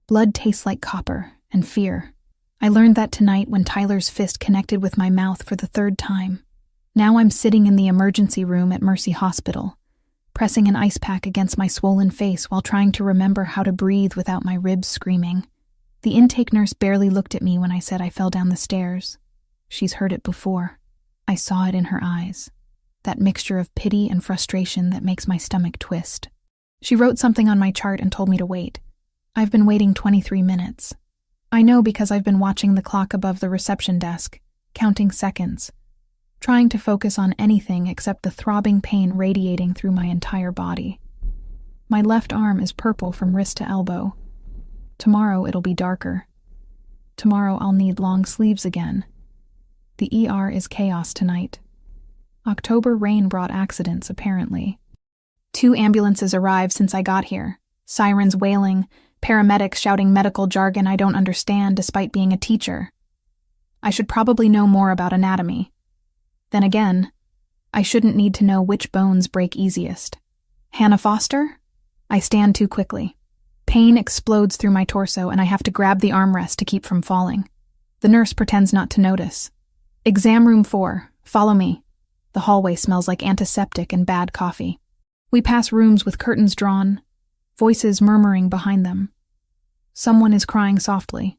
Blood tastes like copper and fear. I learned that tonight when Tyler's fist connected with my mouth for the third time. Now I'm sitting in the emergency room at Mercy Hospital, pressing an ice pack against my swollen face while trying to remember how to breathe without my ribs screaming. The intake nurse barely looked at me when I said I fell down the stairs. She's heard it before. I saw it in her eyes. That mixture of pity and frustration that makes my stomach twist. She wrote something on my chart and told me to wait. I've been waiting 23 minutes. I know because I've been watching the clock above the reception desk, counting seconds, trying to focus on anything except the throbbing pain radiating through my entire body. My left arm is purple from wrist to elbow. Tomorrow it'll be darker. Tomorrow I'll need long sleeves again. The ER is chaos tonight. October rain brought accidents, apparently. 2 ambulances arrived since I got here. Sirens wailing, paramedics shouting medical jargon I don't understand despite being a teacher. I should probably know more about anatomy. Then again, I shouldn't need to know which bones break easiest. Hannah Foster? I stand too quickly. Pain explodes through my torso and I have to grab the armrest to keep from falling. The nurse pretends not to notice. Exam room 4, follow me. The hallway smells like antiseptic and bad coffee. We pass rooms with curtains drawn, voices murmuring behind them. Someone is crying softly.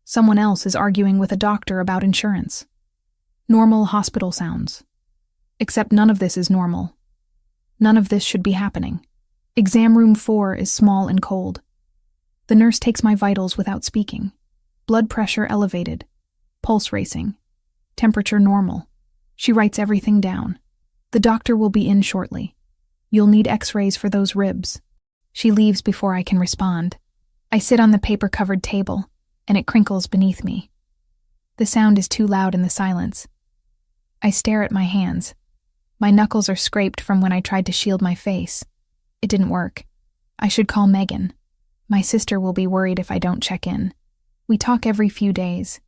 Someone else is arguing with a doctor about insurance. Normal hospital sounds. Except none of this is normal. None of this should be happening. Exam room 4 is small and cold. The nurse takes my vitals without speaking. Blood pressure elevated. Pulse racing. Temperature normal. She writes everything down. The doctor will be in shortly. You'll need x-rays for those ribs. She leaves before I can respond. I sit on the paper-covered table, and it crinkles beneath me. The sound is too loud in the silence. I stare at my hands. My knuckles are scraped from when I tried to shield my face. It didn't work. I should call Megan. My sister will be worried if I don't check in. We talk every few days,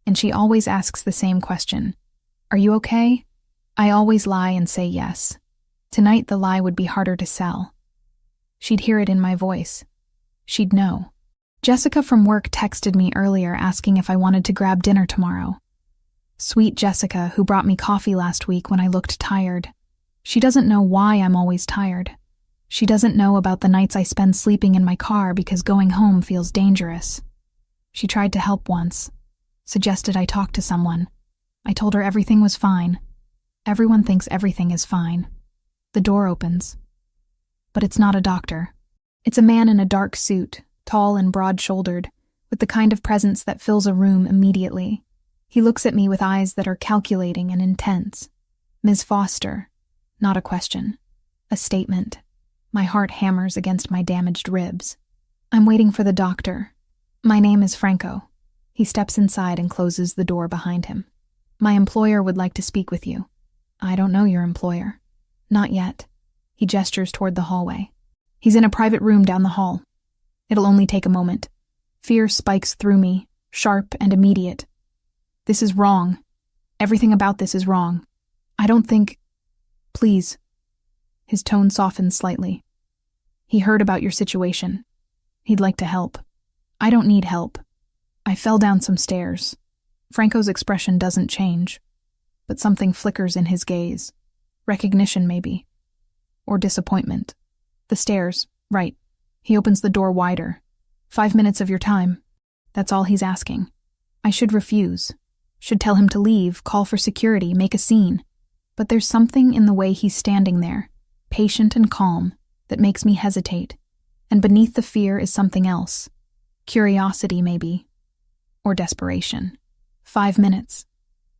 and she always asks the same question. Are you okay? I always lie and say yes. Tonight the lie would be harder to sell. She'd hear it in my voice. She'd know. Jessica from work texted me earlier asking if I wanted to grab dinner tomorrow. Sweet Jessica, who brought me coffee last week when I looked tired. She doesn't know why I'm always tired. She doesn't know about the nights I spend sleeping in my car because going home feels dangerous. She tried to help once. Suggested I talk to someone. I told her everything was fine. Everyone thinks everything is fine. The door opens. But it's not a doctor. It's a man in a dark suit, tall and broad-shouldered, with the kind of presence that fills a room immediately. He looks at me with eyes that are calculating and intense. Ms. Foster. Not a question. A statement. My heart hammers against my damaged ribs. I'm waiting for the doctor. My name is Franco. He steps inside and closes the door behind him. My employer would like to speak with you. I don't know your employer. Not yet. He gestures toward the hallway. He's in a private room down the hall. It'll only take a moment. Fear spikes through me, sharp and immediate. This is wrong. Everything about this is wrong. I don't think... Please. His tone softens slightly. He heard about your situation. He'd like to help. I don't need help. I fell down some stairs. Franco's expression doesn't change, but something flickers in his gaze. Recognition, maybe. Or disappointment. The stairs, right. He opens the door wider. 5 minutes of your time. That's all he's asking. I should refuse. Should tell him to leave, call for security, make a scene. But there's something in the way he's standing there, patient and calm, that makes me hesitate. And beneath the fear is something else. Curiosity, maybe. Or desperation. 5 minutes,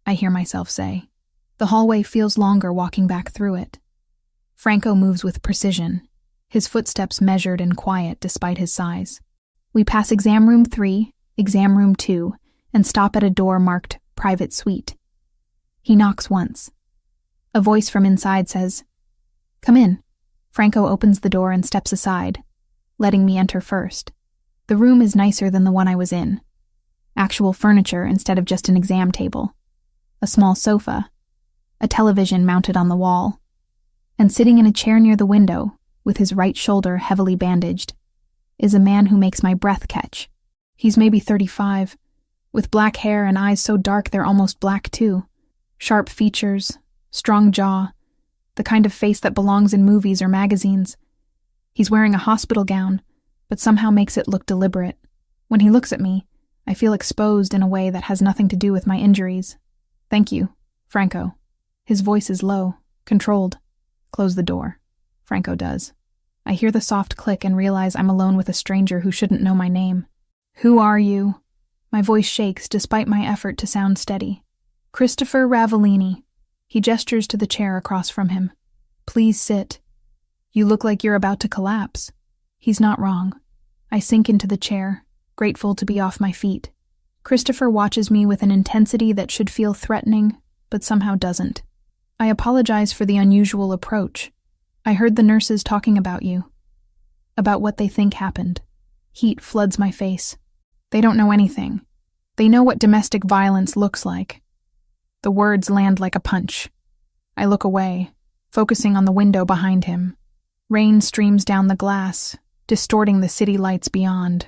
I hear myself say. The hallway feels longer walking back through it. Franco moves with precision, his footsteps measured and quiet despite his size. We pass exam room 3, exam room 2, and stop at a door marked Private Suite. He knocks once. A voice from inside says, "Come in." Franco opens the door and steps aside, letting me enter first. The room is nicer than the one I was in. Actual furniture instead of just an exam table. A small sofa. A television mounted on the wall. And sitting in a chair near the window, with his right shoulder heavily bandaged, is a man who makes my breath catch. He's maybe 35, with black hair and eyes so dark they're almost black too. Sharp features, strong jaw, the kind of face that belongs in movies or magazines. He's wearing a hospital gown, but somehow makes it look deliberate. When he looks at me, I feel exposed in a way that has nothing to do with my injuries. "Thank you, Franco." His voice is low, controlled. "Close the door." Franco does. I hear the soft click and realize I'm alone with a stranger who shouldn't know my name. "Who are you?" My voice shakes despite my effort to sound steady. "Christopher Ravellini." He gestures to the chair across from him. "Please sit. You look like you're about to collapse." He's not wrong. I sink into the chair, grateful to be off my feet. Christopher watches me with an intensity that should feel threatening, but somehow doesn't. I apologize for the unusual approach. I heard the nurses talking about you. About what they think happened. Heat floods my face. They don't know anything. They know what domestic violence looks like. The words land like a punch. I look away, focusing on the window behind him. Rain streams down the glass, distorting the city lights beyond.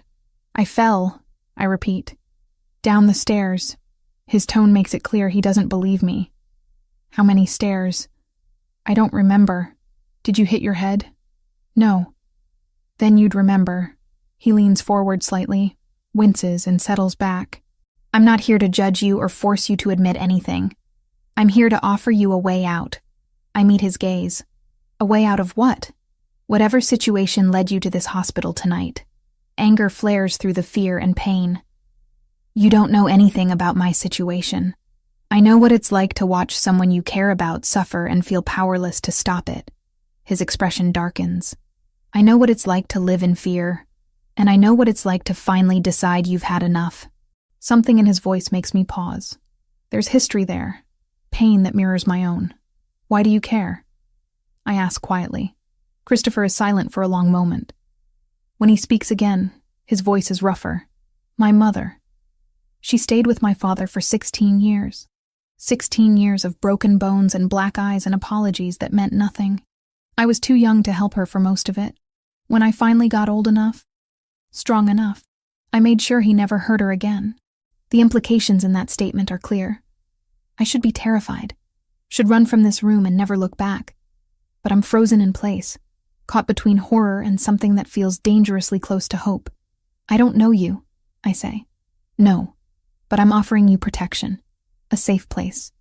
"I fell," I repeat. "Down the stairs." His tone makes it clear he doesn't believe me. "How many stairs?" "I don't remember." "Did you hit your head?" "No." "Then you'd remember." He leans forward slightly, winces and settles back. "I'm not here to judge you or force you to admit anything. I'm here to offer you a way out." I meet his gaze. "A way out of what?" "Whatever situation led you to this hospital tonight." Anger flares through the fear and pain. "You don't know anything about my situation. I know what it's like to watch someone you care about suffer and feel powerless to stop it." His expression darkens. "I know what it's like to live in fear, and I know what it's like to finally decide you've had enough." Something in his voice makes me pause. There's history there, pain that mirrors my own. "Why do you care?" I ask quietly. Christopher is silent for a long moment. When he speaks again, his voice is rougher. "My mother. She stayed with my father for 16 years. 16 years of broken bones and black eyes and apologies that meant nothing. I was too young to help her for most of it. When I finally got old enough, strong enough, I made sure he never hurt her again." The implications in that statement are clear. I should be terrified, should run from this room and never look back. But I'm frozen in place, caught between horror and something that feels dangerously close to hope. "I don't know you," I say. "No, but I'm offering you protection, a safe place,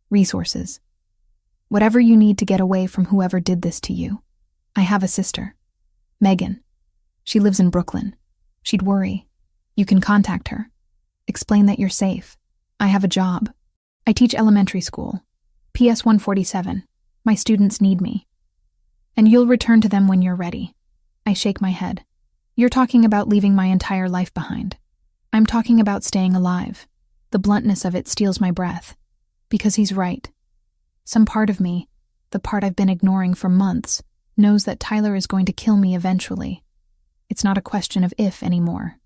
resources. Whatever you need to get away from whoever did this to you. I have a sister, Megan. She lives in Brooklyn. She'd worry. You can contact her. Explain that you're safe. I have a job. I teach elementary school. PS 147. My students need me. And you'll return to them when you're ready." I shake my head. "You're talking about leaving my entire life behind. I'm talking about staying alive." The bluntness of it steals my breath. Because he's right. Some part of me, the part I've been ignoring for months, knows that Tyler is going to kill me eventually. It's not a question of if anymore.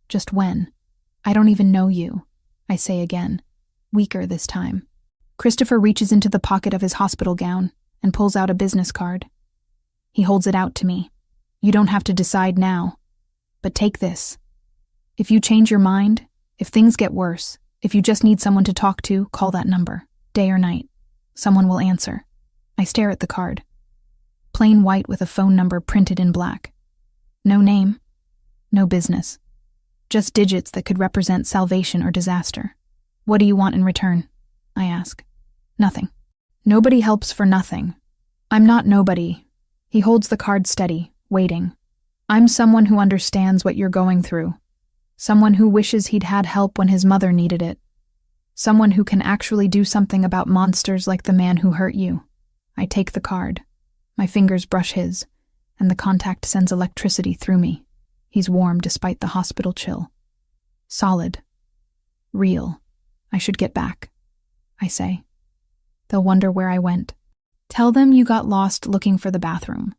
Just when. "I don't even know you," I say again, weaker this time. Christopher reaches into the pocket of his hospital gown and pulls out a business card. He holds it out to me. "You don't have to decide now, but take this. If you change your mind, if things get worse, if you just need someone to talk to, call that number, day or night. Someone will answer." I stare at the card. Plain white with a phone number printed in black. No name, no business. Just digits that could represent salvation or disaster. "What do you want in return?" I ask. "Nothing." Nobody helps for nothing. I'm not nobody. He holds the card steady, waiting. I'm someone who understands what you're going through. Someone who wishes he'd had help when his mother needed it. Someone who can actually do something about monsters like the man who hurt you. I take the card. My fingers brush his, and the contact sends electricity through me. He's warm despite the hospital chill. Solid. Real. I should get back, I say. They'll wonder where I went. Tell them you got lost looking for the bathroom.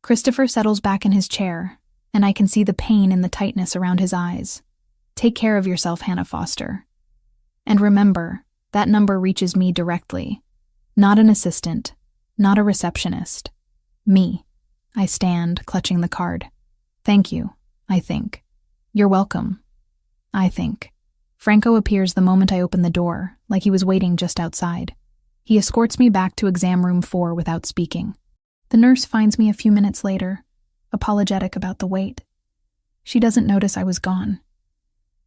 Christopher settles back in his chair, and I can see the pain in the tightness around his eyes. Take care of yourself, Hannah Foster. And remember, that number reaches me directly. Not an assistant, not a receptionist. Me. I stand, clutching the card. Thank you, I think. You're welcome. I think. Franco appears the moment I open the door, like he was waiting just outside. He escorts me back to exam room 4 without speaking. The nurse finds me a few minutes later, apologetic about the wait. She doesn't notice I was gone.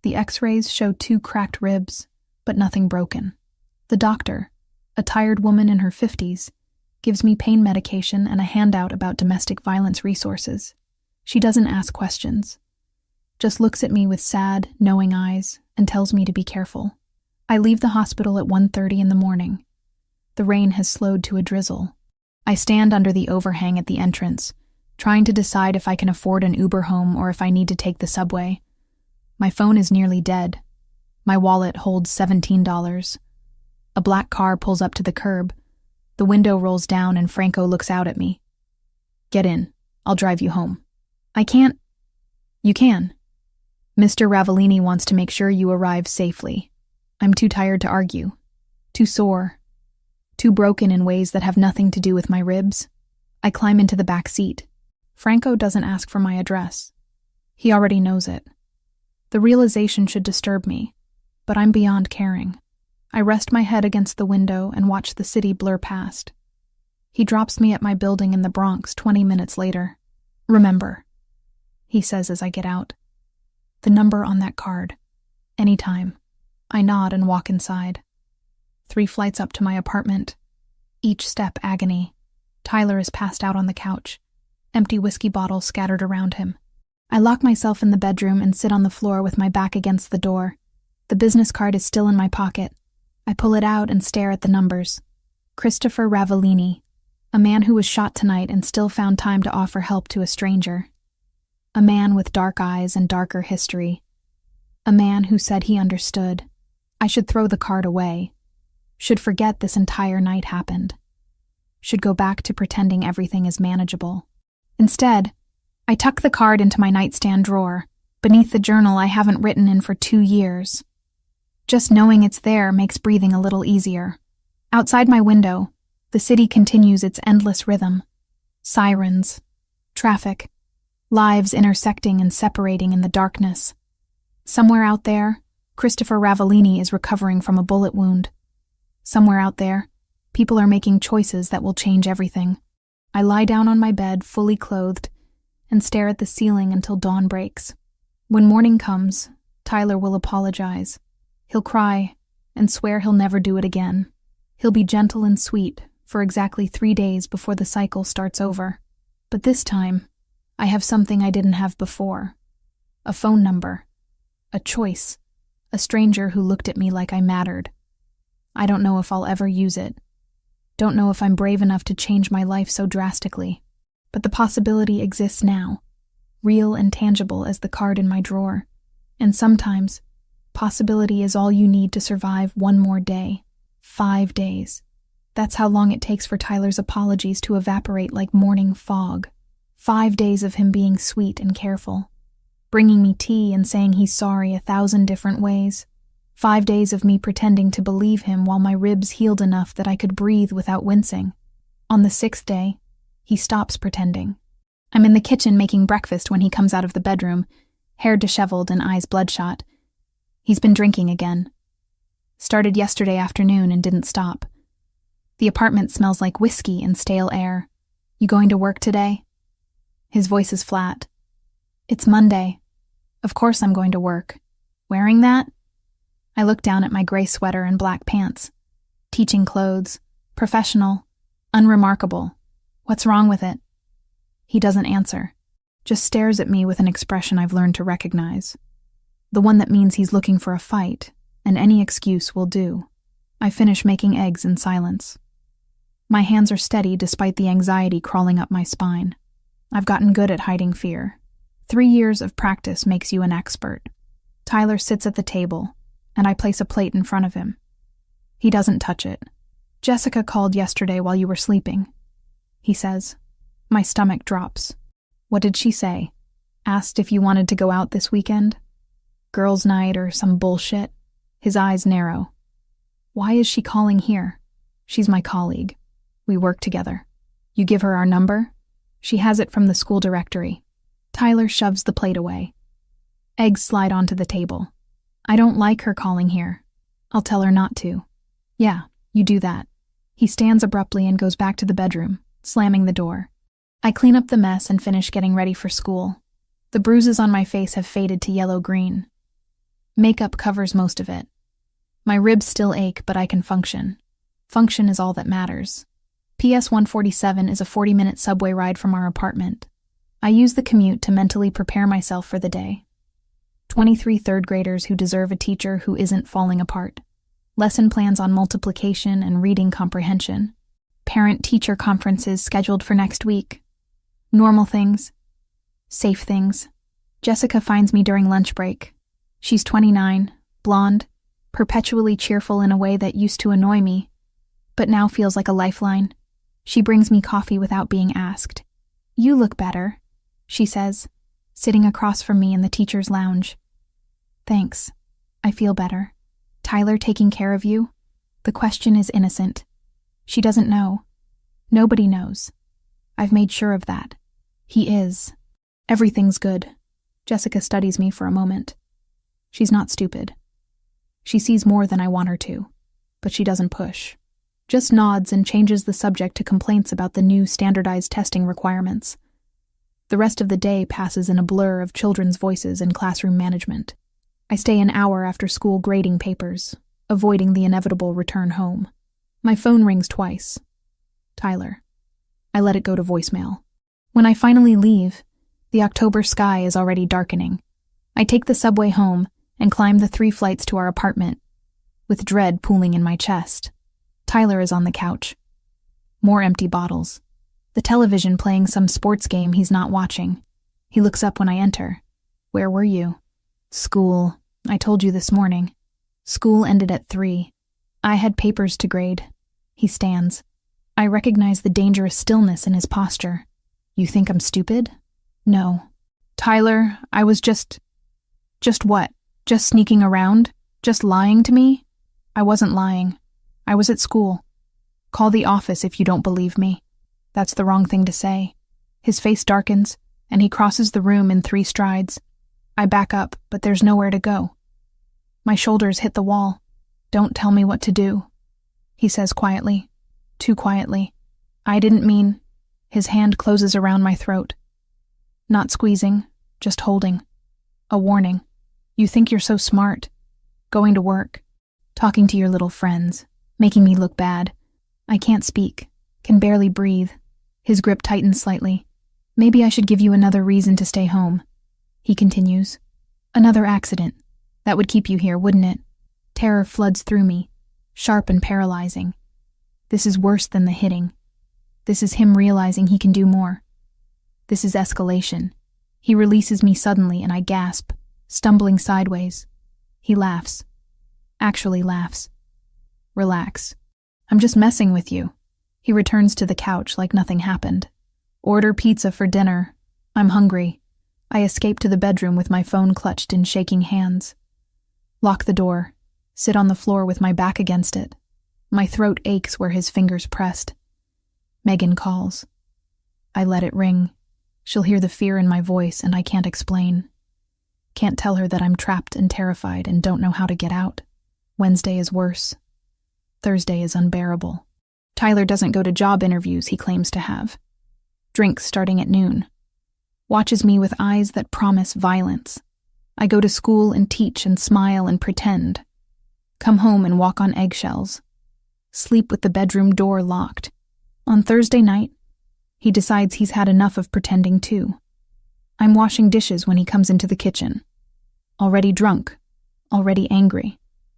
The x-rays show 2 cracked ribs, but nothing broken. The doctor, a tired woman in her 50s, gives me pain medication and a handout about domestic violence resources. She doesn't ask questions, just looks at me with sad, knowing eyes and tells me to be careful. I leave the hospital at 1:30 in the morning. The rain has slowed to a drizzle. I stand under the overhang at the entrance, trying to decide if I can afford an Uber home or if I need to take the subway. My phone is nearly dead. My wallet holds $17. A black car pulls up to the curb. The window rolls down and Franco looks out at me. Get in. I'll drive you home. I can't. You can. Mr. Ravellini wants to make sure you arrive safely. I'm too tired to argue. Too sore. Too broken in ways that have nothing to do with my ribs. I climb into the back seat. Franco doesn't ask for my address. He already knows it. The realization should disturb me, but I'm beyond caring. I rest my head against the window and watch the city blur past. He drops me at my building in the Bronx 20 minutes later. Remember, he says as I get out. The number on that card. Anytime. I nod and walk inside. 3 flights up to my apartment. Each step agony. Tyler is passed out on the couch, empty whiskey bottles scattered around him. I lock myself in the bedroom and sit on the floor with my back against the door. The business card is still in my pocket. I pull it out and stare at the numbers. Christopher Ravellini, a man who was shot tonight and still found time to offer help to a stranger. A man with dark eyes and darker history. A man who said he understood. I should throw the card away. Should forget this entire night happened. Should go back to pretending everything is manageable. Instead, I tuck the card into my nightstand drawer, beneath the journal I haven't written in for 2 years. Just knowing it's there makes breathing a little easier. Outside my window, the city continues its endless rhythm. Sirens, traffic, lives intersecting and separating in the darkness. Somewhere out there, Christopher Ravellini is recovering from a bullet wound. Somewhere out there, people are making choices that will change everything. I lie down on my bed, fully clothed, and stare at the ceiling until dawn breaks. When morning comes, Tyler will apologize. He'll cry and swear he'll never do it again. He'll be gentle and sweet for exactly 3 days before the cycle starts over. But this time, I have something I didn't have before. A phone number. A choice. A stranger who looked at me like I mattered. I don't know if I'll ever use it. Don't know if I'm brave enough to change my life so drastically. But the possibility exists now. Real and tangible as the card in my drawer. And sometimes, possibility is all you need to survive one more day. 5 days. That's how long it takes for Tyler's apologies to evaporate like morning fog. 5 days of him being sweet and careful. Bringing me tea and saying he's sorry 1,000 different ways. 5 days of me pretending to believe him while my ribs healed enough that I could breathe without wincing. On the 6th day, he stops pretending. I'm in the kitchen making breakfast when he comes out of the bedroom, hair disheveled and eyes bloodshot. He's been drinking again. Started yesterday afternoon and didn't stop. The apartment smells like whiskey and stale air. You going to work today? His voice is flat. It's Monday. Of course I'm going to work. Wearing that? I look down at my gray sweater and black pants. Teaching clothes. Professional. Unremarkable. What's wrong with it? He doesn't answer. Just stares at me with an expression I've learned to recognize. The one that means he's looking for a fight, and any excuse will do. I finish making eggs in silence. My hands are steady despite the anxiety crawling up my spine. I've gotten good at hiding fear. 3 years of practice makes you an expert. Tyler sits at the table, and I place a plate in front of him. He doesn't touch it. Jessica called yesterday while you were sleeping, he says. My stomach drops. What did she say? Asked if you wanted to go out this weekend? Girls' night or some bullshit? His eyes narrow. Why is she calling here? She's my colleague. We work together. You give her our number? She has it from the school directory. Tyler shoves the plate away. Eggs slide onto the table. I don't like her calling here. I'll tell her not to. Yeah, you do that. He stands abruptly and goes back to the bedroom, slamming the door. I clean up the mess and finish getting ready for school. The bruises on my face have faded to yellow-green. Makeup covers most of it. My ribs still ache, but I can function. Function is all that matters. PS 147 is a 40-minute subway ride from our apartment. I use the commute to mentally prepare myself for the day. 23 third graders who deserve a teacher who isn't falling apart. Lesson plans on multiplication and reading comprehension. Parent-teacher conferences scheduled for next week. Normal things. Safe things. Jessica finds me during lunch break. She's 29, blonde, perpetually cheerful in a way that used to annoy me, but now feels like a lifeline. She brings me coffee without being asked. You look better, she says, sitting across from me in the teacher's lounge. Thanks. I feel better. Tyler taking care of you? The question is innocent. She doesn't know. Nobody knows. I've made sure of that. He is. Everything's good. Jessica studies me for a moment. She's not stupid. She sees more than I want her to, but she doesn't push. Just nods and changes the subject to complaints about the new standardized testing requirements. The rest of the day passes in a blur of children's voices and classroom management. I stay an hour after school grading papers, avoiding the inevitable return home. My phone rings twice. Tyler. I let it go to voicemail. When I finally leave, the October sky is already darkening. I take the subway home and climb the 3 flights to our apartment, with dread pooling in my chest. Tyler is on the couch. More empty bottles. The television playing some sports game he's not watching. He looks up when I enter. Where were you? School. I told you this morning. School ended at 3. I had papers to grade. He stands. I recognize the dangerous stillness in his posture. You think I'm stupid? No. Tyler, I was just what? Just sneaking around? Just lying to me? I wasn't lying. I was at school. Call the office if you don't believe me. That's the wrong thing to say. His face darkens, and he crosses the room in 3 strides. I back up, but there's nowhere to go. My shoulders hit the wall. Don't tell me what to do, he says quietly. Too quietly. I didn't mean... His hand closes around my throat. Not squeezing, just holding. A warning. You think you're so smart. Going to work. Talking to your little friends. Making me look bad. I can't speak. Can barely breathe. His grip tightens slightly. Maybe I should give you another reason to stay home. He continues. Another accident. That would keep you here, wouldn't it? Terror floods through me. Sharp and paralyzing. This is worse than the hitting. This is him realizing he can do more. This is escalation. He releases me suddenly and I gasp, stumbling sideways. He laughs. Actually laughs. Relax. I'm just messing with you. He returns to the couch like nothing happened. Order pizza for dinner. I'm hungry. I escape to the bedroom with my phone clutched in shaking hands. Lock the door. Sit on the floor with my back against it. My throat aches where his fingers pressed. Megan calls. I let it ring. She'll hear the fear in my voice and I can't explain. Can't tell her that I'm trapped and terrified and don't know how to get out. Wednesday is worse. Thursday is unbearable. Tyler doesn't go to job interviews he claims to have. Drinks starting at noon. Watches me with eyes that promise violence. I go to school and teach and smile and pretend. Come home and walk on eggshells. Sleep with the bedroom door locked. On Thursday night, he decides he's had enough of pretending too. I'm washing dishes when he comes into the kitchen. Already drunk. Already angry.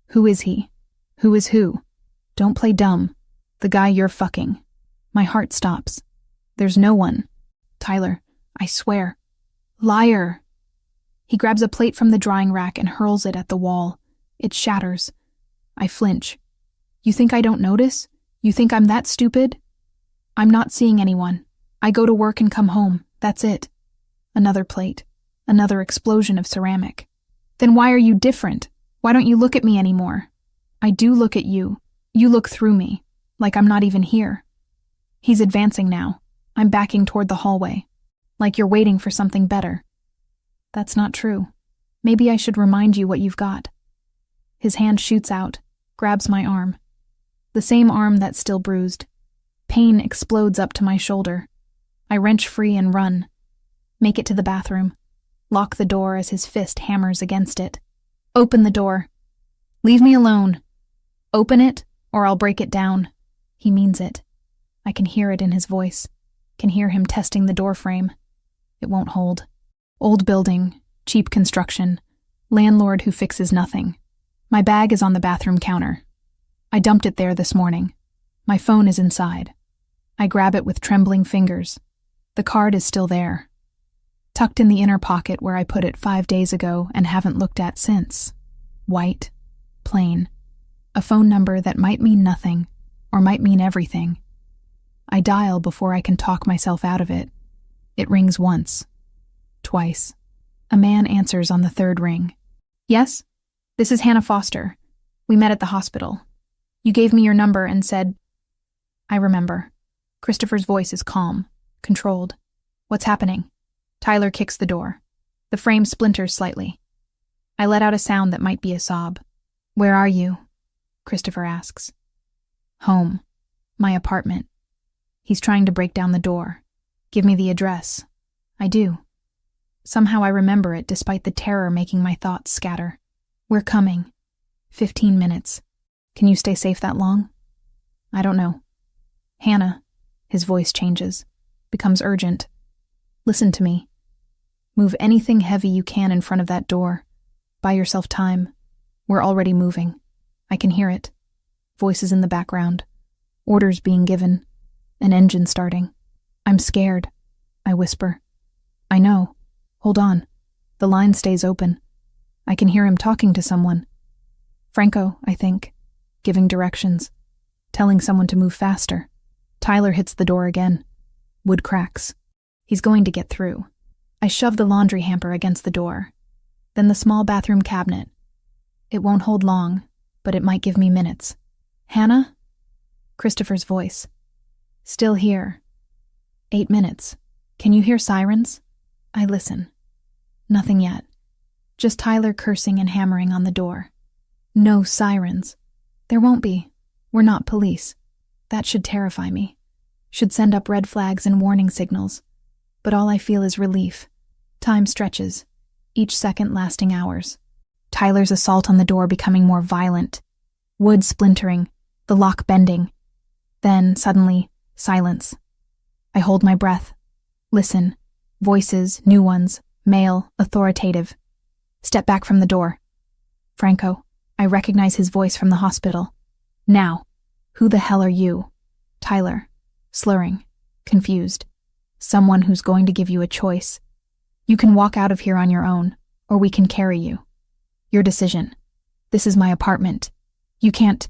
Who is he? Who is who? Don't play dumb. The guy you're fucking. My heart stops. There's no one. Tyler, I swear. Liar! He grabs a plate from the drying rack and hurls it at the wall. It shatters. I flinch. You think I don't notice? You think I'm that stupid? I'm not seeing anyone. I go to work and come home. That's it. Another plate. Another explosion of ceramic. Then why are you different? Why don't you look at me anymore? I do look at you. You look through me. Like I'm not even here. He's advancing now. I'm backing toward the hallway. Like you're waiting for something better. That's not true. Maybe I should remind you what you've got. His hand shoots out, grabs my arm. The same arm that's still bruised. Pain explodes up to my shoulder. I wrench free and run. Make it to the bathroom. Lock the door as his fist hammers against it. Open the door. Leave me alone. Open it, or I'll break it down. He means it. I can hear it in his voice. Can hear him testing the door frame. It won't hold. Old building, cheap construction, landlord who fixes nothing. My bag is on the bathroom counter. I dumped it there this morning. My phone is inside. I grab it with trembling fingers. The card is still there. Tucked in the inner pocket where I put it 5 days ago and haven't looked at since. White, plain. A phone number that might mean nothing, or might mean everything. I dial before I can talk myself out of it. It rings once. Twice. A man answers on the third ring. Yes? This is Hannah Foster. We met at the hospital. You gave me your number and said... I remember. Christopher's voice is calm, controlled. What's happening? Tyler kicks the door. The frame splinters slightly. I let out a sound that might be a sob. Where are you? Christopher asks. Home. My apartment. He's trying to break down the door. Give me the address. I do. Somehow I remember it despite the terror making my thoughts scatter. We're coming. 15 minutes. Can you stay safe that long? I don't know. Hannah. His voice changes. Becomes urgent. Listen to me. Move anything heavy you can in front of that door. Buy yourself time. We're already moving. I can hear it. Voices in the background. Orders being given. An engine starting. I'm scared. I whisper. I know. Hold on. The line stays open. I can hear him talking to someone. Franco, I think. Giving directions. Telling someone to move faster. Tyler hits the door again. Wood cracks. He's going to get through. I shove the laundry hamper against the door. Then the small bathroom cabinet. It won't hold long, but it might give me minutes. Hannah? Christopher's voice. Still here. 8 minutes. Can you hear sirens? I listen. Nothing yet. Just Tyler cursing and hammering on the door. No sirens. There won't be. We're not police. That should terrify me. Should send up red flags and warning signals. But all I feel is relief. Time stretches, each second lasting hours. Tyler's assault on the door becoming more violent. Wood splintering, the lock bending. Then, suddenly, silence. I hold my breath. Listen. Voices, new ones, male, authoritative. Step back from the door. Franco. I recognize his voice from the hospital. Now. Who the hell are you? Tyler. Slurring. Confused. Someone who's going to give you a choice. You can walk out of here on your own, or we can carry you. Your decision. This is my apartment. You can't...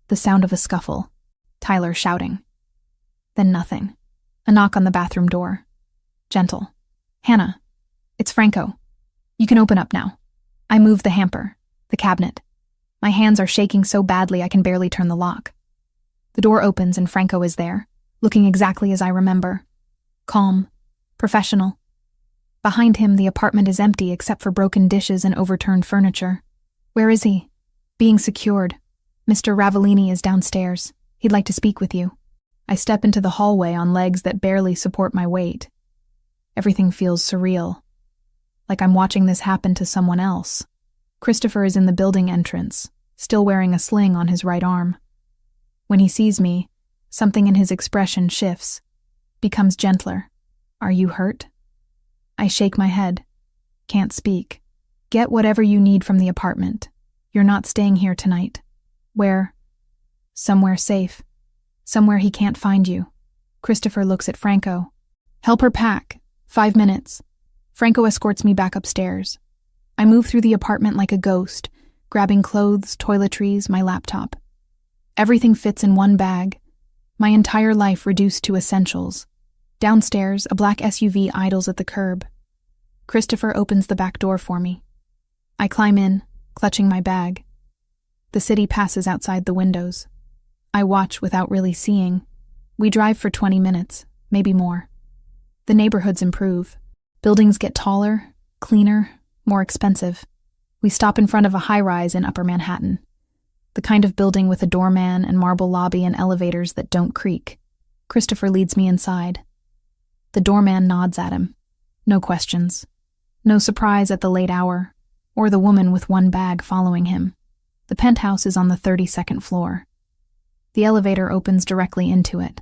The sound of a scuffle. Tyler shouting. Then nothing. A knock on the bathroom door. Gentle. Hannah. It's Franco. You can open up now. I move the hamper, the cabinet. My hands are shaking so badly I can barely turn the lock. The door opens and Franco is there, looking exactly as I remember. Calm. Professional. Behind him, the apartment is empty except for broken dishes and overturned furniture. Where is he? Being secured. Mr. Ravellini is downstairs. He'd like to speak with you. I step into the hallway on legs that barely support my weight. Everything feels surreal. Like I'm watching this happen to someone else. Christopher is in the building entrance, still wearing a sling on his right arm. When he sees me, something in his expression shifts, becomes gentler. Are you hurt? I shake my head. Can't speak. Get whatever you need from the apartment. You're not staying here tonight. Where? Somewhere safe. Somewhere he can't find you. Christopher looks at Franco. Help her pack. 5 minutes. Franco escorts me back upstairs. I move through the apartment like a ghost, grabbing clothes, toiletries, my laptop. Everything fits in one bag. My entire life reduced to essentials. Downstairs, a black SUV idles at the curb. Christopher opens the back door for me. I climb in, clutching my bag. The city passes outside the windows. I watch without really seeing. We drive for 20 minutes, maybe more. The neighborhoods improve. Buildings get taller, cleaner, more expensive. We stop in front of a high-rise in Upper Manhattan, the kind of building with a doorman and marble lobby and elevators that don't creak. Christopher leads me inside. The doorman nods at him. No questions. No surprise at the late hour, or the woman with one bag following him. The penthouse is on the 32nd floor. The elevator opens directly into it.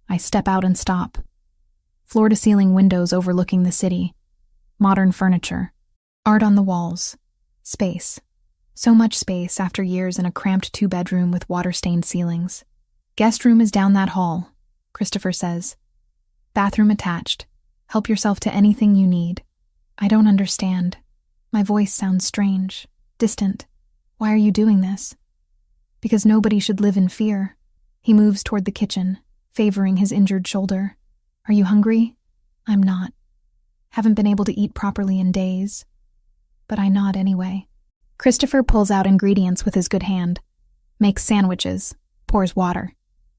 I step out and stop. Floor-to-ceiling windows overlooking the city. Modern furniture. Art on the walls. Space. So much space after years in a cramped two-bedroom with water-stained ceilings. Guest room is down that hall, Christopher says. Bathroom attached. Help yourself to anything you need. I don't understand. My voice sounds strange, distant. Why are you doing this? Because nobody should live in fear. He moves toward the kitchen, favoring his injured shoulder. Are you hungry? I'm not. Haven't been able to eat properly in days. But I nod anyway. Christopher pulls out ingredients with his good hand, makes sandwiches, pours water.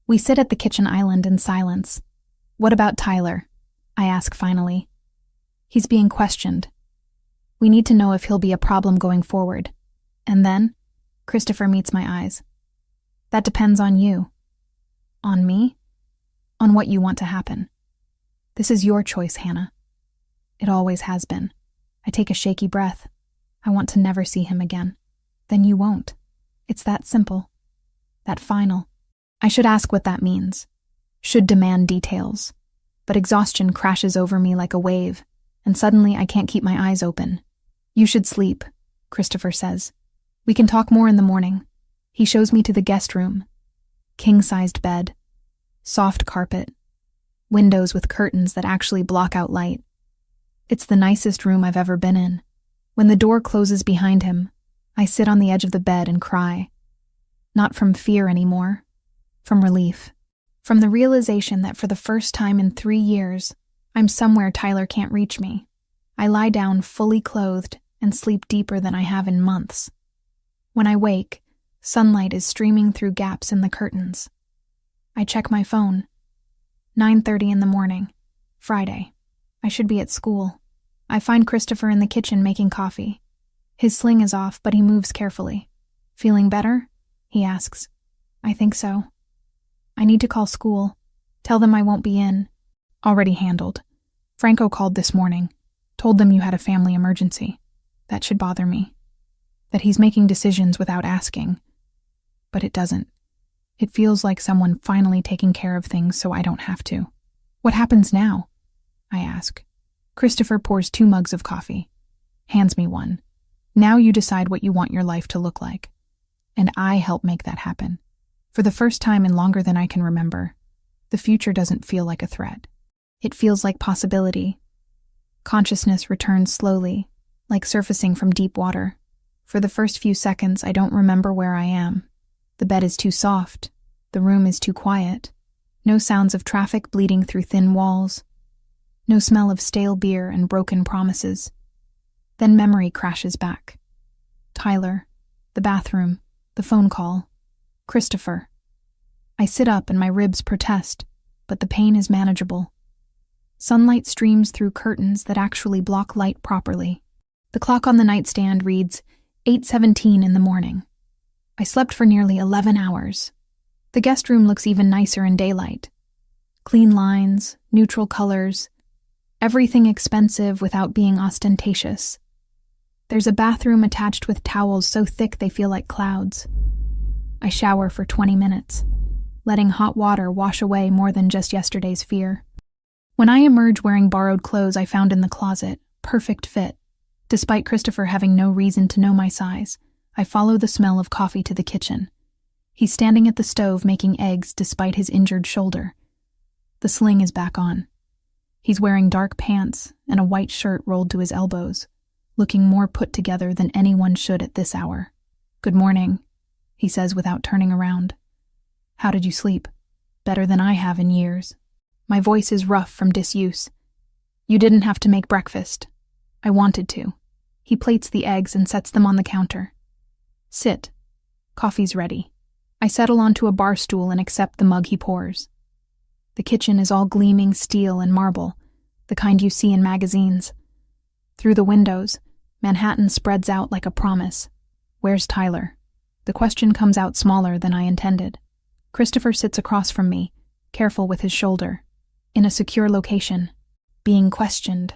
We sit at the kitchen island in silence. What about Tyler? I ask finally. He's being questioned. We need to know if he'll be a problem going forward. And then, Christopher meets my eyes. That depends on you. On me? On what you want to happen. This is your choice, Hannah. It always has been. I take a shaky breath. I want to never see him again. Then you won't. It's that simple. That final. I should ask what that means. Should demand details. But exhaustion crashes over me like a wave, and suddenly I can't keep my eyes open. You should sleep, Christopher says. We can talk more in the morning. He shows me to the guest room. King-sized bed. Soft carpet. Windows with curtains that actually block out light. It's the nicest room I've ever been in. When the door closes behind him, I sit on the edge of the bed and cry. Not from fear anymore. From relief. From the realization that for the first time in 3 years, I'm somewhere Tyler can't reach me. I lie down fully clothed and sleep deeper than I have in months. When I wake, sunlight is streaming through gaps in the curtains. I check my phone. 9:30 in the morning. Friday. I should be at school. I find Christopher in the kitchen making coffee. His sling is off, but he moves carefully. Feeling better? He asks. I think so. I need to call school. Tell them I won't be in. Already handled. Franco called this morning. Told them you had a family emergency. That should bother me. That he's making decisions without asking. But it doesn't. It feels like someone finally taking care of things so I don't have to. What happens now? I ask. Christopher pours 2 mugs of coffee. Hands me one. Now you decide what you want your life to look like. And I help make that happen. For the first time in longer than I can remember, the future doesn't feel like a threat. It feels like possibility. Consciousness returns slowly, like surfacing from deep water. For the first few seconds, I don't remember where I am. The bed is too soft. The room is too quiet. No sounds of traffic bleeding through thin walls. No smell of stale beer and broken promises. Then memory crashes back. Tyler, the bathroom, the phone call, Christopher. I sit up and my ribs protest, but the pain is manageable. Sunlight streams through curtains that actually block light properly. The clock on the nightstand reads 8:17 in the morning. I slept for nearly 11 hours. The guest room looks even nicer in daylight. Clean lines, neutral colors, everything expensive without being ostentatious. There's a bathroom attached with towels so thick they feel like clouds. I shower for 20 minutes, letting hot water wash away more than just yesterday's fear. When I emerge wearing borrowed clothes I found in the closet, perfect fit, despite Christopher having no reason to know my size, I follow the smell of coffee to the kitchen. He's standing at the stove making eggs despite his injured shoulder. The sling is back on. He's wearing dark pants and a white shirt rolled to his elbows, looking more put together than anyone should at this hour. Good morning, he says without turning around. How did you sleep? Better than I have in years. My voice is rough from disuse. You didn't have to make breakfast. I wanted to. He plates the eggs and sets them on the counter. Sit. Coffee's ready. I settle onto a bar stool and accept the mug he pours. The kitchen is all gleaming steel and marble, the kind you see in magazines. Through the windows, Manhattan spreads out like a promise. Where's Tyler? The question comes out smaller than I intended. Christopher sits across from me, careful with his shoulder, in a secure location, being questioned.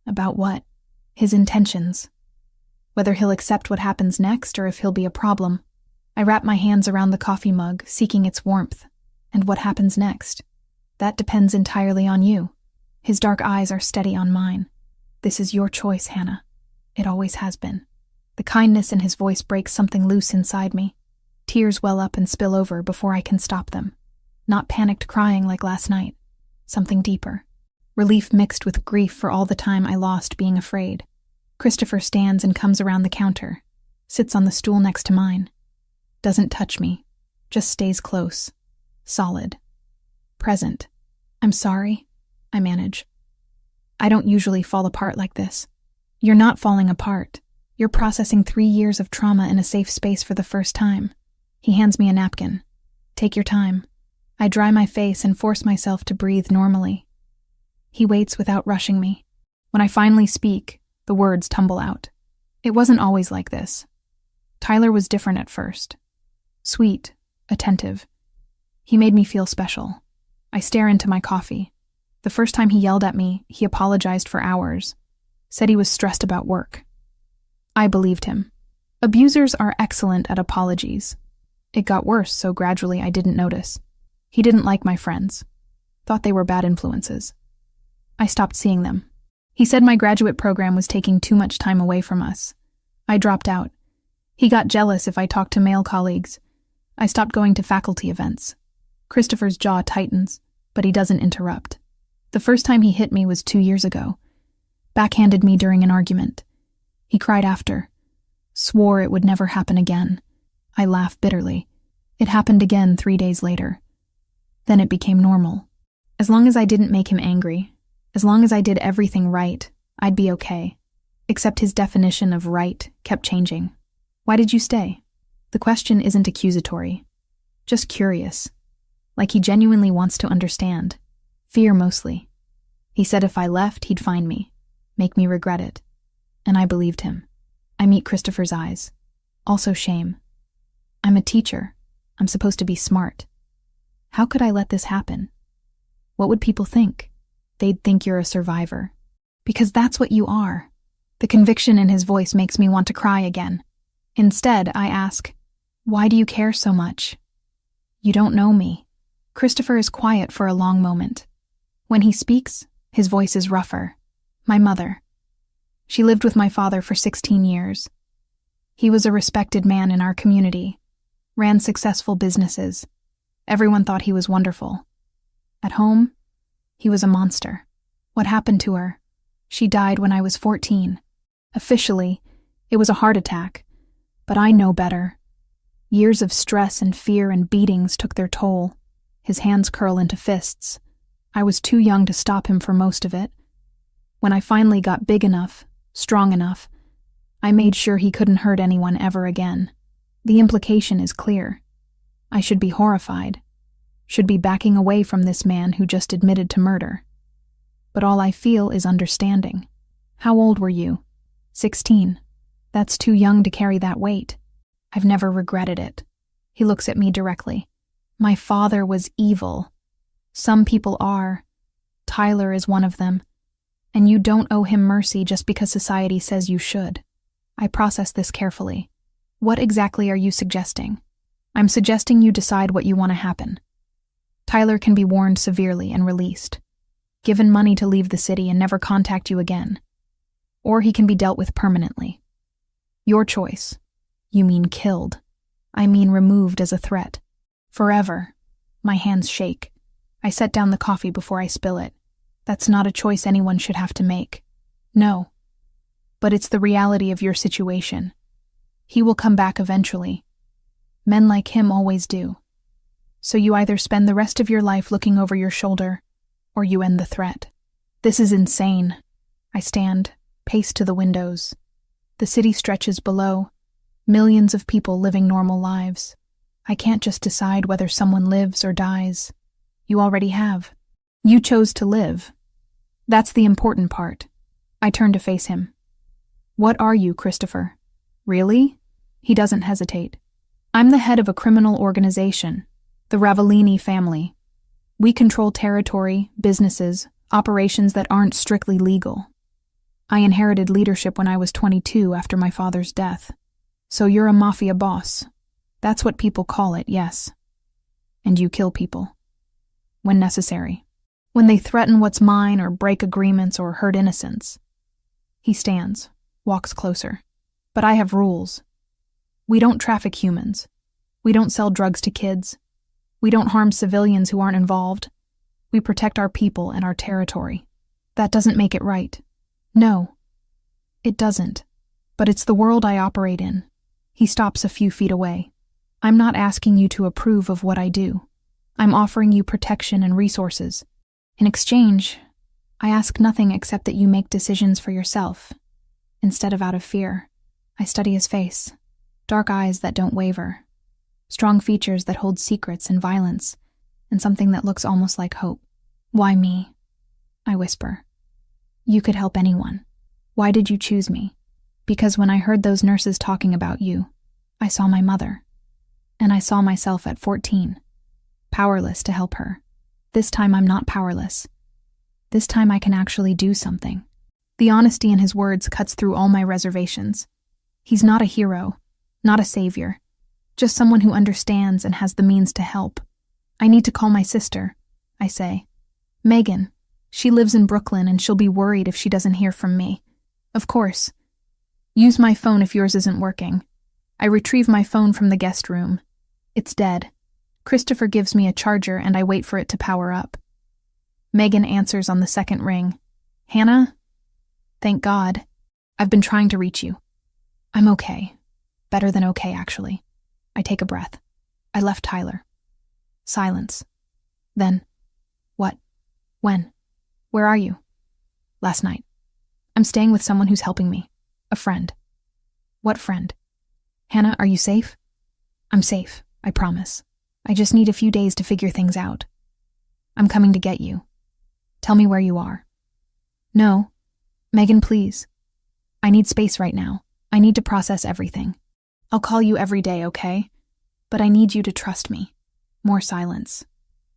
About what? His intentions. Whether he'll accept what happens next or if he'll be a problem. I wrap my hands around the coffee mug, seeking its warmth. And what happens next? That depends entirely on you. His dark eyes are steady on mine. This is your choice, Hannah. It always has been. The kindness in his voice breaks something loose inside me. Tears well up and spill over before I can stop them. Not panicked crying like last night. Something deeper. Relief mixed with grief for all the time I lost being afraid. Christopher stands and comes around the counter. Sits on the stool next to mine. Doesn't touch me. Just stays close. Solid. Present. I'm sorry. I manage. I don't usually fall apart like this. You're not falling apart. You're processing 3 years of trauma in a safe space for the first time. He hands me a napkin. Take your time. I dry my face and force myself to breathe normally. He waits without rushing me. When I finally speak, the words tumble out. It wasn't always like this. Tyler was different at first. Sweet, attentive. He made me feel special. I stare into my coffee. The first time he yelled at me, he apologized for hours. Said he was stressed about work. I believed him. Abusers are excellent at apologies. It got worse so gradually I didn't notice. He didn't like my friends. Thought they were bad influences. I stopped seeing them. He said my graduate program was taking too much time away from us. I dropped out. He got jealous if I talked to male colleagues. I stopped going to faculty events. Christopher's jaw tightens, but he doesn't interrupt. The first time he hit me was 2 years ago. Backhanded me during an argument. He cried after. Swore it would never happen again. I laughed bitterly. It happened again 3 days later. Then it became normal. As long as I didn't make him angry, as long as I did everything right, I'd be okay. Except his definition of right kept changing. Why did you stay? The question isn't accusatory. Just curious. Like he genuinely wants to understand. Fear mostly. He said if I left, he'd find me. Make me regret it. And I believed him. I meet Christopher's eyes. Also shame. I'm a teacher. I'm supposed to be smart. How could I let this happen? What would people think? They'd think you're a survivor. Because that's what you are. The conviction in his voice makes me want to cry again. Instead, I ask, why do you care so much? You don't know me. Christopher is quiet for a long moment. When he speaks, his voice is rougher. My mother. She lived with my father for 16 years. He was a respected man in our community, ran successful businesses. Everyone thought he was wonderful. At home, he was a monster. What happened to her? She died when I was 14. Officially, it was a heart attack, but I know better. Years of stress and fear and beatings took their toll. His hands curl into fists. I was too young to stop him for most of it. When I finally got big enough, strong enough, I made sure he couldn't hurt anyone ever again. The implication is clear. I should be horrified. Should be backing away from this man who just admitted to murder. But all I feel is understanding. How old were you? 16. That's too young to carry that weight. I've never regretted it. He looks at me directly. My father was evil. Some people are. Tyler is one of them. And you don't owe him mercy just because society says you should. I process this carefully. What exactly are you suggesting? I'm suggesting you decide what you want to happen. Tyler can be warned severely and released. Given money to leave the city and never contact you again. Or he can be dealt with permanently. Your choice. You mean killed. I mean removed as a threat. Forever. My hands shake. I set down the coffee before I spill it. That's not a choice anyone should have to make. No. But it's the reality of your situation. He will come back eventually. Men like him always do. So you either spend the rest of your life looking over your shoulder, or you end the threat. This is insane. I stand, pace to the windows. The city stretches below. Millions of people living normal lives. I can't just decide whether someone lives or dies. You already have. You chose to live. That's the important part. I turn to face him. What are you, Christopher? Really? He doesn't hesitate. I'm the head of a criminal organization, the Ravellini family. We control territory, businesses, operations that aren't strictly legal. I inherited leadership when I was 22 after my father's death. So you're a mafia boss. That's what people call it, yes. And you kill people. When necessary. When they threaten what's mine or break agreements or hurt innocents. He stands, walks closer. But I have rules. We don't traffic humans. We don't sell drugs to kids. We don't harm civilians who aren't involved. We protect our people and our territory. That doesn't make it right. No, it doesn't. But it's the world I operate in. He stops a few feet away. I'm not asking you to approve of what I do. I'm offering you protection and resources. In exchange, I ask nothing except that you make decisions for yourself, instead of out of fear. I study his face. Dark eyes that don't waver. Strong features that hold secrets and violence, and something that looks almost like hope. Why me? I whisper. You could help anyone. Why did you choose me? Because when I heard those nurses talking about you, I saw my mother. And I saw myself at 14, powerless to help her. This time I'm not powerless. This time I can actually do something. The honesty in his words cuts through all my reservations. He's not a hero, not a savior, just someone who understands and has the means to help. I need to call my sister, I say. Megan. She lives in Brooklyn and she'll be worried if she doesn't hear from me. Of course. Use my phone if yours isn't working. I retrieve my phone from the guest room. It's dead. Christopher gives me a charger and I wait for it to power up. Megan answers on the second ring. Hannah? Thank God. I've been trying to reach you. I'm okay. Better than okay, actually. I take a breath. I left Tyler. Silence. Then. What? When? Where are you? Last night. I'm staying with someone who's helping me. A friend. What friend? Hannah, are you safe? I'm safe, I promise. I just need a few days to figure things out. I'm coming to get you. Tell me where you are. No. Megan, please. I need space right now. I need to process everything. I'll call you every day, okay? But I need you to trust me. More silence.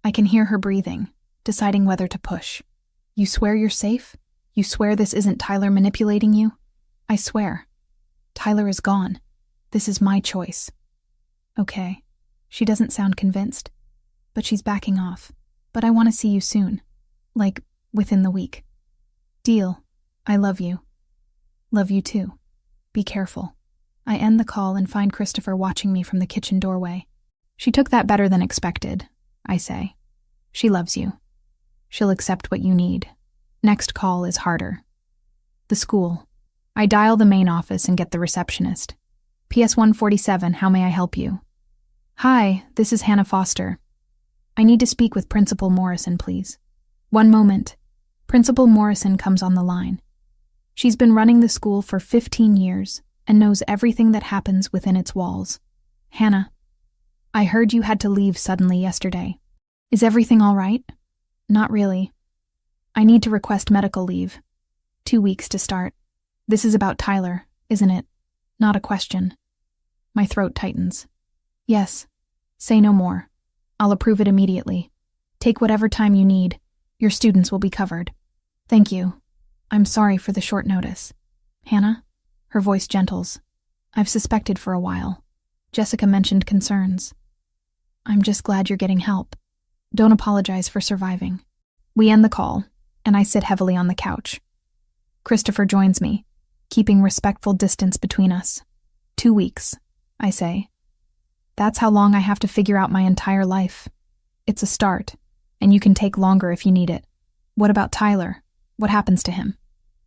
I can hear her breathing, deciding whether to push. You swear you're safe? You swear this isn't Tyler manipulating you? I swear. Tyler is gone. This is my choice. Okay. She doesn't sound convinced, but she's backing off. But I want to see you soon. Like, within the week. Deal. I love you. Love you too. Be careful. I end the call and find Christopher watching me from the kitchen doorway. She took that better than expected, I say. She loves you. She'll accept what you need. Next call is harder. The school. I dial the main office and get the receptionist. PS 147, how may I help you? Hi, this is Hannah Foster. I need to speak with Principal Morrison, please. One moment. Principal Morrison comes on the line. She's been running the school for 15 years and knows everything that happens within its walls. Hannah, I heard you had to leave suddenly yesterday. Is everything all right? Not really. I need to request medical leave. 2 weeks to start. This is about Tyler, isn't it? Not a question. My throat tightens. Yes. Say no more. I'll approve it immediately. Take whatever time you need. Your students will be covered. Thank you. I'm sorry for the short notice. Hannah? Her voice gentles. I've suspected for a while. Jessica mentioned concerns. I'm just glad you're getting help. Don't apologize for surviving. We end the call, and I sit heavily on the couch. Christopher joins me, keeping respectful distance between us. 2 weeks, I say. That's how long I have to figure out my entire life. It's a start, and you can take longer if you need it. What about Tyler? What happens to him?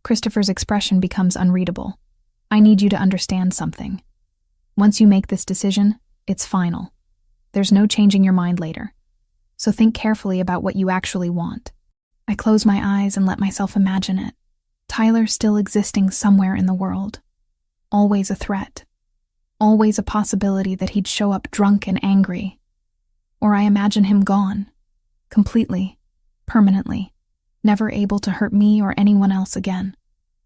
Christopher's expression becomes unreadable. I need you to understand something. Once you make this decision, it's final. There's no changing your mind later. So think carefully about what you actually want. I close my eyes and let myself imagine it. Tyler still existing somewhere in the world. Always a threat. Always a possibility that he'd show up drunk and angry. Or I imagine him gone. Completely. Permanently. Never able to hurt me or anyone else again.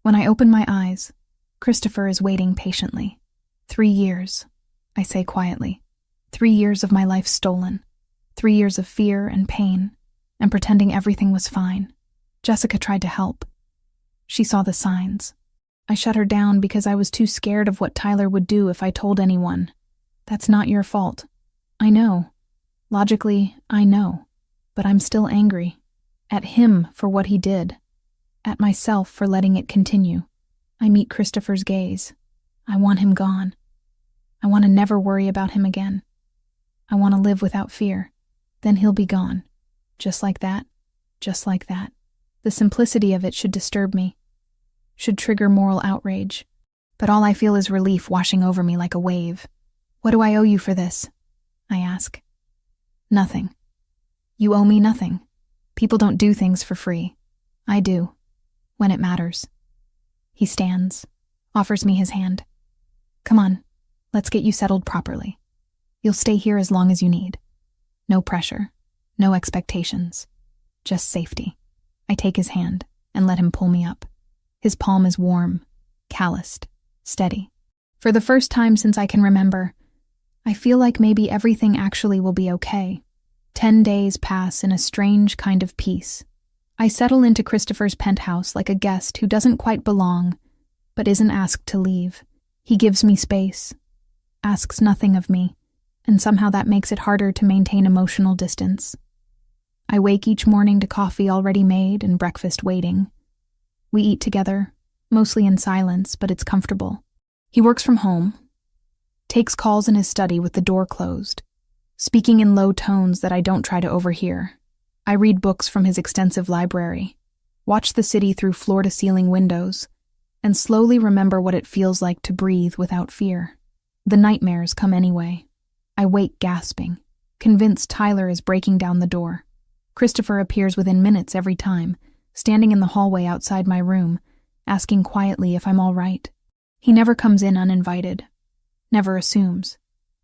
When I open my eyes, Christopher is waiting patiently. 3 years, I say quietly. 3 years of my life stolen. 3 years of fear and pain, and pretending everything was fine. Jessica tried to help. She saw the signs. I shut her down because I was too scared of what Tyler would do if I told anyone. That's not your fault. I know. Logically, I know. But I'm still angry. At him for what he did. At myself for letting it continue. I meet Christopher's gaze. I want him gone. I want to never worry about him again. I want to live without fear. Then he'll be gone. Just like that. Just like that. The simplicity of it should disturb me. Should trigger moral outrage. But all I feel is relief washing over me like a wave. What do I owe you for this? I ask. Nothing. You owe me nothing. People don't do things for free. I do. When it matters. He stands, offers me his hand. Come on, let's get you settled properly. You'll stay here as long as you need. No pressure, no expectations, just safety. I take his hand and let him pull me up. His palm is warm, calloused, steady. For the first time since I can remember, I feel like maybe everything actually will be okay. 10 days pass in a strange kind of peace. I settle into Christopher's penthouse like a guest who doesn't quite belong, but isn't asked to leave. He gives me space, asks nothing of me, and somehow that makes it harder to maintain emotional distance. I wake each morning to coffee already made and breakfast waiting. We eat together, mostly in silence, but it's comfortable. He works from home, takes calls in his study with the door closed, speaking in low tones that I don't try to overhear. I read books from his extensive library, watch the city through floor-to-ceiling windows, and slowly remember what it feels like to breathe without fear. The nightmares come anyway. I wake gasping, convinced Tyler is breaking down the door. Christopher appears within minutes every time, standing in the hallway outside my room, asking quietly if I'm all right. He never comes in uninvited, never assumes,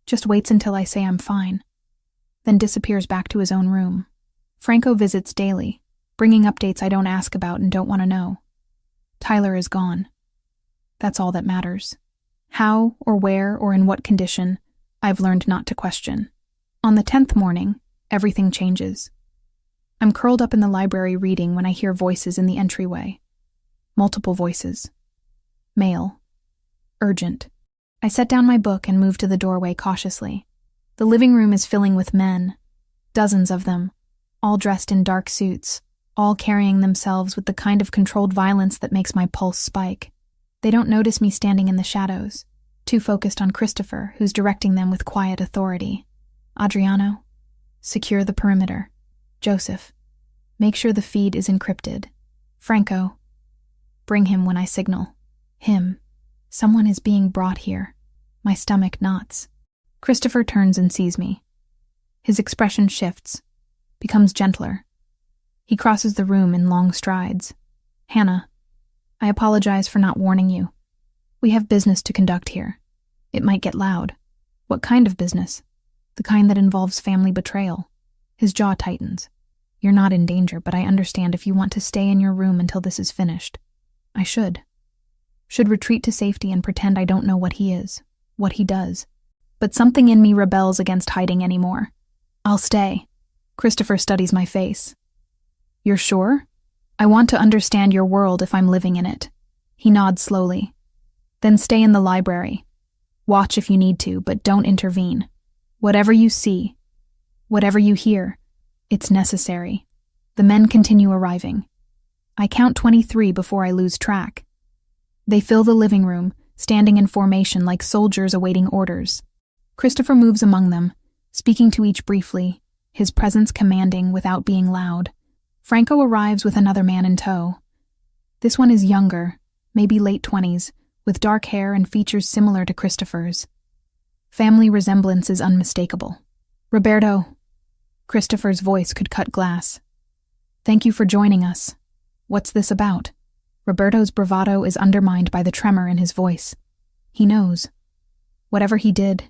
just waits until I say I'm fine, then disappears back to his own room. Franco visits daily, bringing updates I don't ask about and don't want to know. Tyler is gone. That's all that matters. How or where or in what condition, I've learned not to question. On the 10th morning, everything changes. I'm curled up in the library reading when I hear voices in the entryway. Multiple voices. Male. Urgent. I set down my book and move to the doorway cautiously. The living room is filling with men. Dozens of them. All dressed in dark suits, all carrying themselves with the kind of controlled violence that makes my pulse spike. They don't notice me standing in the shadows, too focused on Christopher, who's directing them with quiet authority. Adriano, secure the perimeter. Joseph, make sure the feed is encrypted. Franco, bring him when I signal. Him. Someone is being brought here. My stomach knots. Christopher turns and sees me. His expression shifts, becomes gentler. He crosses the room in long strides. Hannah, I apologize for not warning you. We have business to conduct here. It might get loud. What kind of business? The kind that involves family betrayal. His jaw tightens. You're not in danger, but I understand if you want to stay in your room until this is finished. I should. Should retreat to safety and pretend I don't know what he is, what he does. But something in me rebels against hiding anymore. I'll stay. Christopher studies my face. You're sure? I want to understand your world if I'm living in it. He nods slowly. Then stay in the library. Watch if you need to, but don't intervene. Whatever you see, whatever you hear, it's necessary. The men continue arriving. I count 23 before I lose track. They fill the living room, standing in formation like soldiers awaiting orders. Christopher moves among them, speaking to each briefly, his presence commanding without being loud. Franco arrives with another man in tow. This one is younger, maybe late 20s, with dark hair and features similar to Christopher's. Family resemblance is unmistakable. Roberto. Christopher's voice could cut glass. Thank you for joining us. What's this about? Roberto's bravado is undermined by the tremor in his voice. He knows. Whatever he did,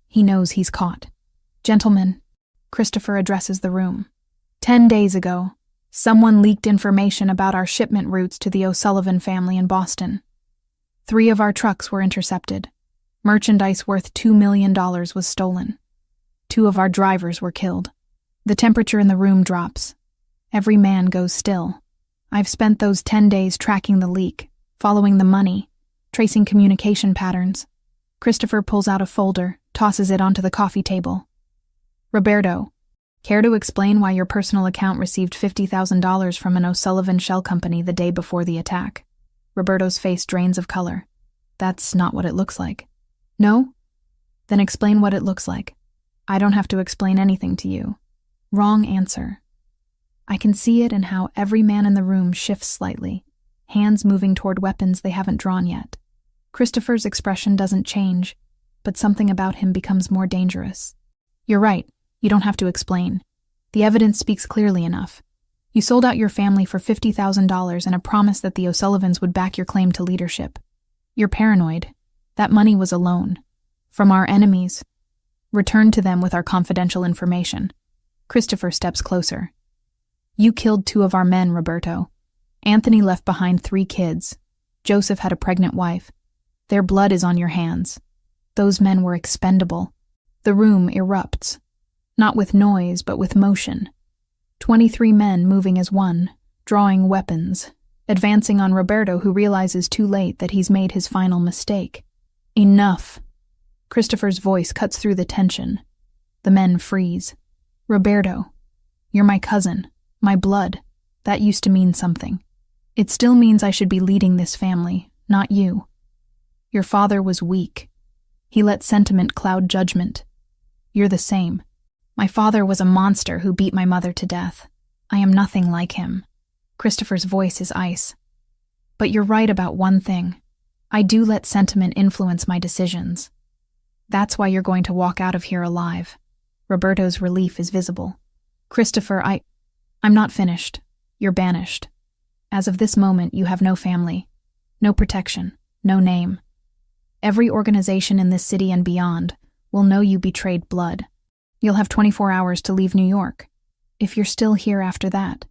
he knows he's caught. Gentlemen, Christopher addresses the room. 10 days ago, someone leaked information about our shipment routes to the O'Sullivan family in Boston. 3 of our trucks were intercepted. Merchandise worth $2 million was stolen. 2 of our drivers were killed. The temperature in the room drops. Every man goes still. I've spent those 10 days tracking the leak, following the money, tracing communication patterns. Christopher pulls out a folder, tosses it onto the coffee table. Roberto, care to explain why your personal account received $50,000 from an O'Sullivan shell company the day before the attack? Roberto's face drains of color. That's not what it looks like. No? Then explain what it looks like. I don't have to explain anything to you. Wrong answer. I can see it in how every man in the room shifts slightly, hands moving toward weapons they haven't drawn yet. Christopher's expression doesn't change, but something about him becomes more dangerous. You're right, you don't have to explain. The evidence speaks clearly enough. You sold out your family for $50,000 and a promise that the O'Sullivans would back your claim to leadership. You're paranoid. That money was a loan. From our enemies. Return to them with our confidential information. Christopher steps closer. You killed 2 of our men, Roberto. Anthony left behind 3 kids. Joseph had a pregnant wife. Their blood is on your hands. Those men were expendable. The room erupts. Not with noise, but with motion. 23 men moving as one, drawing weapons, advancing on Roberto, who realizes too late that he's made his final mistake. Enough. Christopher's voice cuts through the tension. The men freeze. Roberto, you're my cousin, my blood. That used to mean something. It still means I should be leading this family, not you. Your father was weak. He let sentiment cloud judgment. You're the same. My father was a monster who beat my mother to death. I am nothing like him. Christopher's voice is ice. But you're right about one thing. I do let sentiment influence my decisions. That's why you're going to walk out of here alive. Roberto's relief is visible. Christopher, I'm not finished. You're banished. As of this moment, you have no family, no protection, no name. Every organization in this city and beyond will know you betrayed blood. You'll have 24 hours to leave New York. If you're still here after that,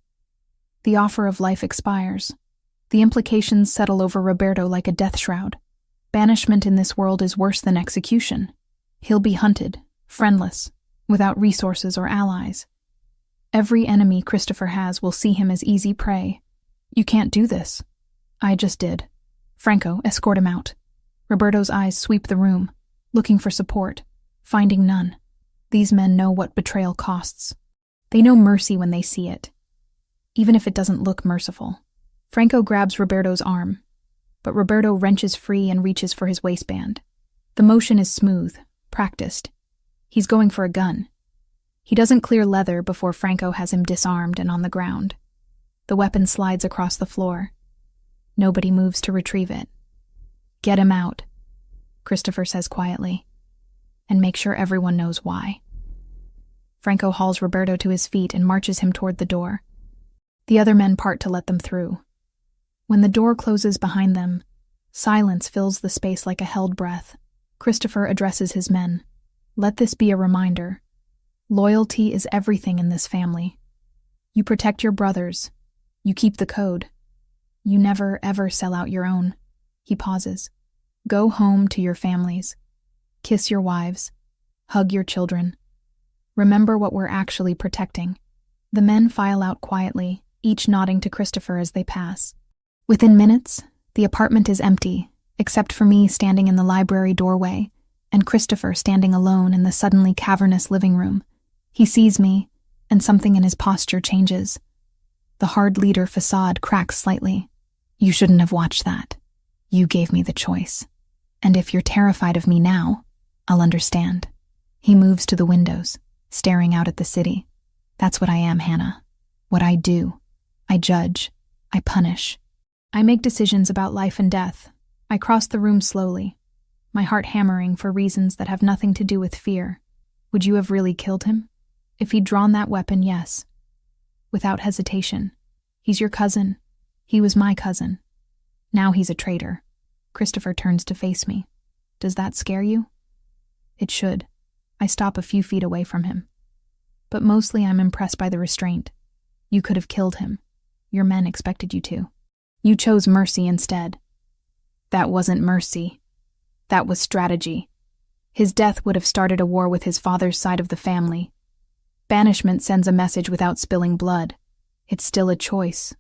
the offer of life expires. The implications settle over Roberto like a death shroud. Banishment in this world is worse than execution. He'll be hunted, friendless, without resources or allies. Every enemy Christopher has will see him as easy prey. You can't do this. I just did. Franco, escort him out. Roberto's eyes sweep the room, looking for support, finding none. These men know what betrayal costs. They know mercy when they see it, even if it doesn't look merciful. Franco grabs Roberto's arm, but Roberto wrenches free and reaches for his waistband. The motion is smooth, practiced. He's going for a gun. He doesn't clear leather before Franco has him disarmed and on the ground. The weapon slides across the floor. Nobody moves to retrieve it. Get him out, Christopher says quietly, and make sure everyone knows why. Franco hauls Roberto to his feet and marches him toward the door. The other men part to let them through. When the door closes behind them, silence fills the space like a held breath. Christopher addresses his men. Let this be a reminder. Loyalty is everything in this family. You protect your brothers. You keep the code. You never, ever sell out your own. He pauses. Go home to your families. Kiss your wives. Hug your children. Remember what we're actually protecting. The men file out quietly, each nodding to Christopher as they pass. Within minutes, the apartment is empty, except for me standing in the library doorway, and Christopher standing alone in the suddenly cavernous living room. He sees me, and something in his posture changes. The hard leader facade cracks slightly. You shouldn't have watched that. You gave me the choice. And if you're terrified of me now, I'll understand. He moves to the windows, staring out at the city. That's what I am, Hannah. What I do. I judge. I punish. I make decisions about life and death. I cross the room slowly, my heart hammering for reasons that have nothing to do with fear. Would you have really killed him? If he'd drawn that weapon, yes. Without hesitation. He's your cousin. He was my cousin. Now he's a traitor. Christopher turns to face me. Does that scare you? It should. I stop a few feet away from him. But mostly I'm impressed by the restraint. You could have killed him. Your men expected you to. You chose mercy instead. That wasn't mercy. That was strategy. His death would have started a war with his father's side of the family. Banishment sends a message without spilling blood. It's still a choice,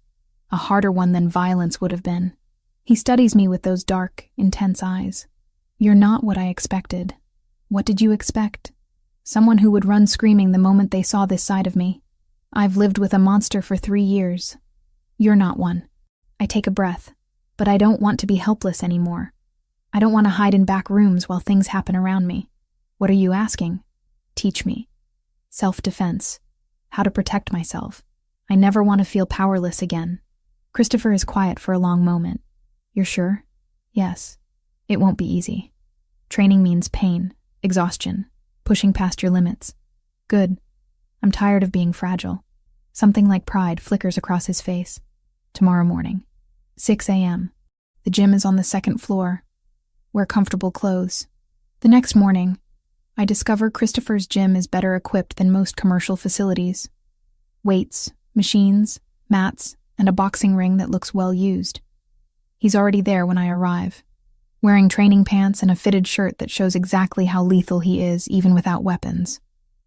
a harder one than violence would have been. He studies me with those dark, intense eyes. You're not what I expected. What did you expect? Someone who would run screaming the moment they saw this side of me. I've lived with a monster for 3 years. You're not one. I take a breath, but I don't want to be helpless anymore. I don't want to hide in back rooms while things happen around me. What are you asking? Teach me. Self-defense. How to protect myself. I never want to feel powerless again. Christopher is quiet for a long moment. You're sure? Yes. It won't be easy. Training means pain, exhaustion, pushing past your limits. Good. I'm tired of being fragile. Something like pride flickers across his face. Tomorrow morning. 6 a.m. The gym is on the 2nd floor. Wear comfortable clothes. The next morning, I discover Christopher's gym is better equipped than most commercial facilities. Weights, machines, mats, and a boxing ring that looks well used. He's already there when I arrive, wearing training pants and a fitted shirt that shows exactly how lethal he is even without weapons.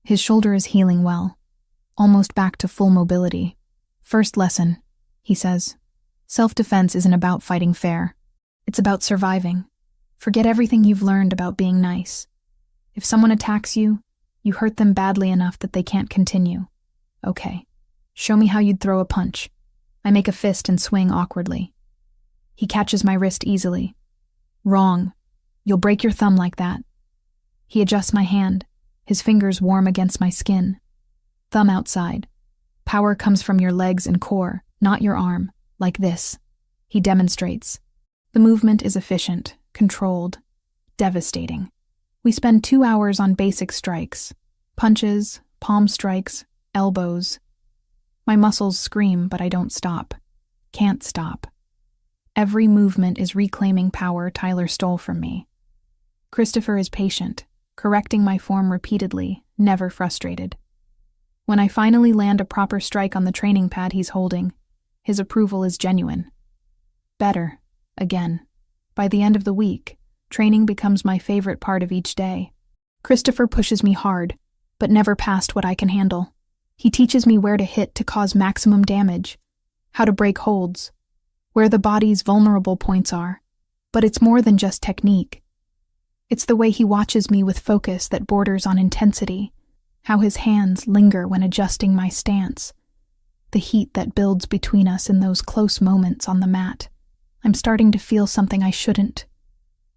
His shoulder is healing well, almost back to full mobility. First lesson, he says. Self-defense isn't about fighting fair. It's about surviving. Forget everything you've learned about being nice. If someone attacks you, you hurt them badly enough that they can't continue. Okay. Show me how you'd throw a punch. I make a fist and swing awkwardly. He catches my wrist easily. Wrong. You'll break your thumb like that. He adjusts my hand, his fingers warm against my skin. Thumb outside. Power comes from your legs and core, not your arm, like this. He demonstrates. The movement is efficient, controlled, devastating. We spend 2 hours on basic strikes. Punches, palm strikes, elbows. My muscles scream, but I don't stop. Can't stop. Every movement is reclaiming power Tyler stole from me. Christopher is patient, correcting my form repeatedly, never frustrated. When I finally land a proper strike on the training pad he's holding, his approval is genuine. Better, again. By the end of the week, training becomes my favorite part of each day. Christopher pushes me hard, but never past what I can handle. He teaches me where to hit to cause maximum damage, how to break holds, where the body's vulnerable points are. But it's more than just technique. It's the way he watches me with focus that borders on intensity, how his hands linger when adjusting my stance, the heat that builds between us in those close moments on the mat. I'm starting to feel something I shouldn't.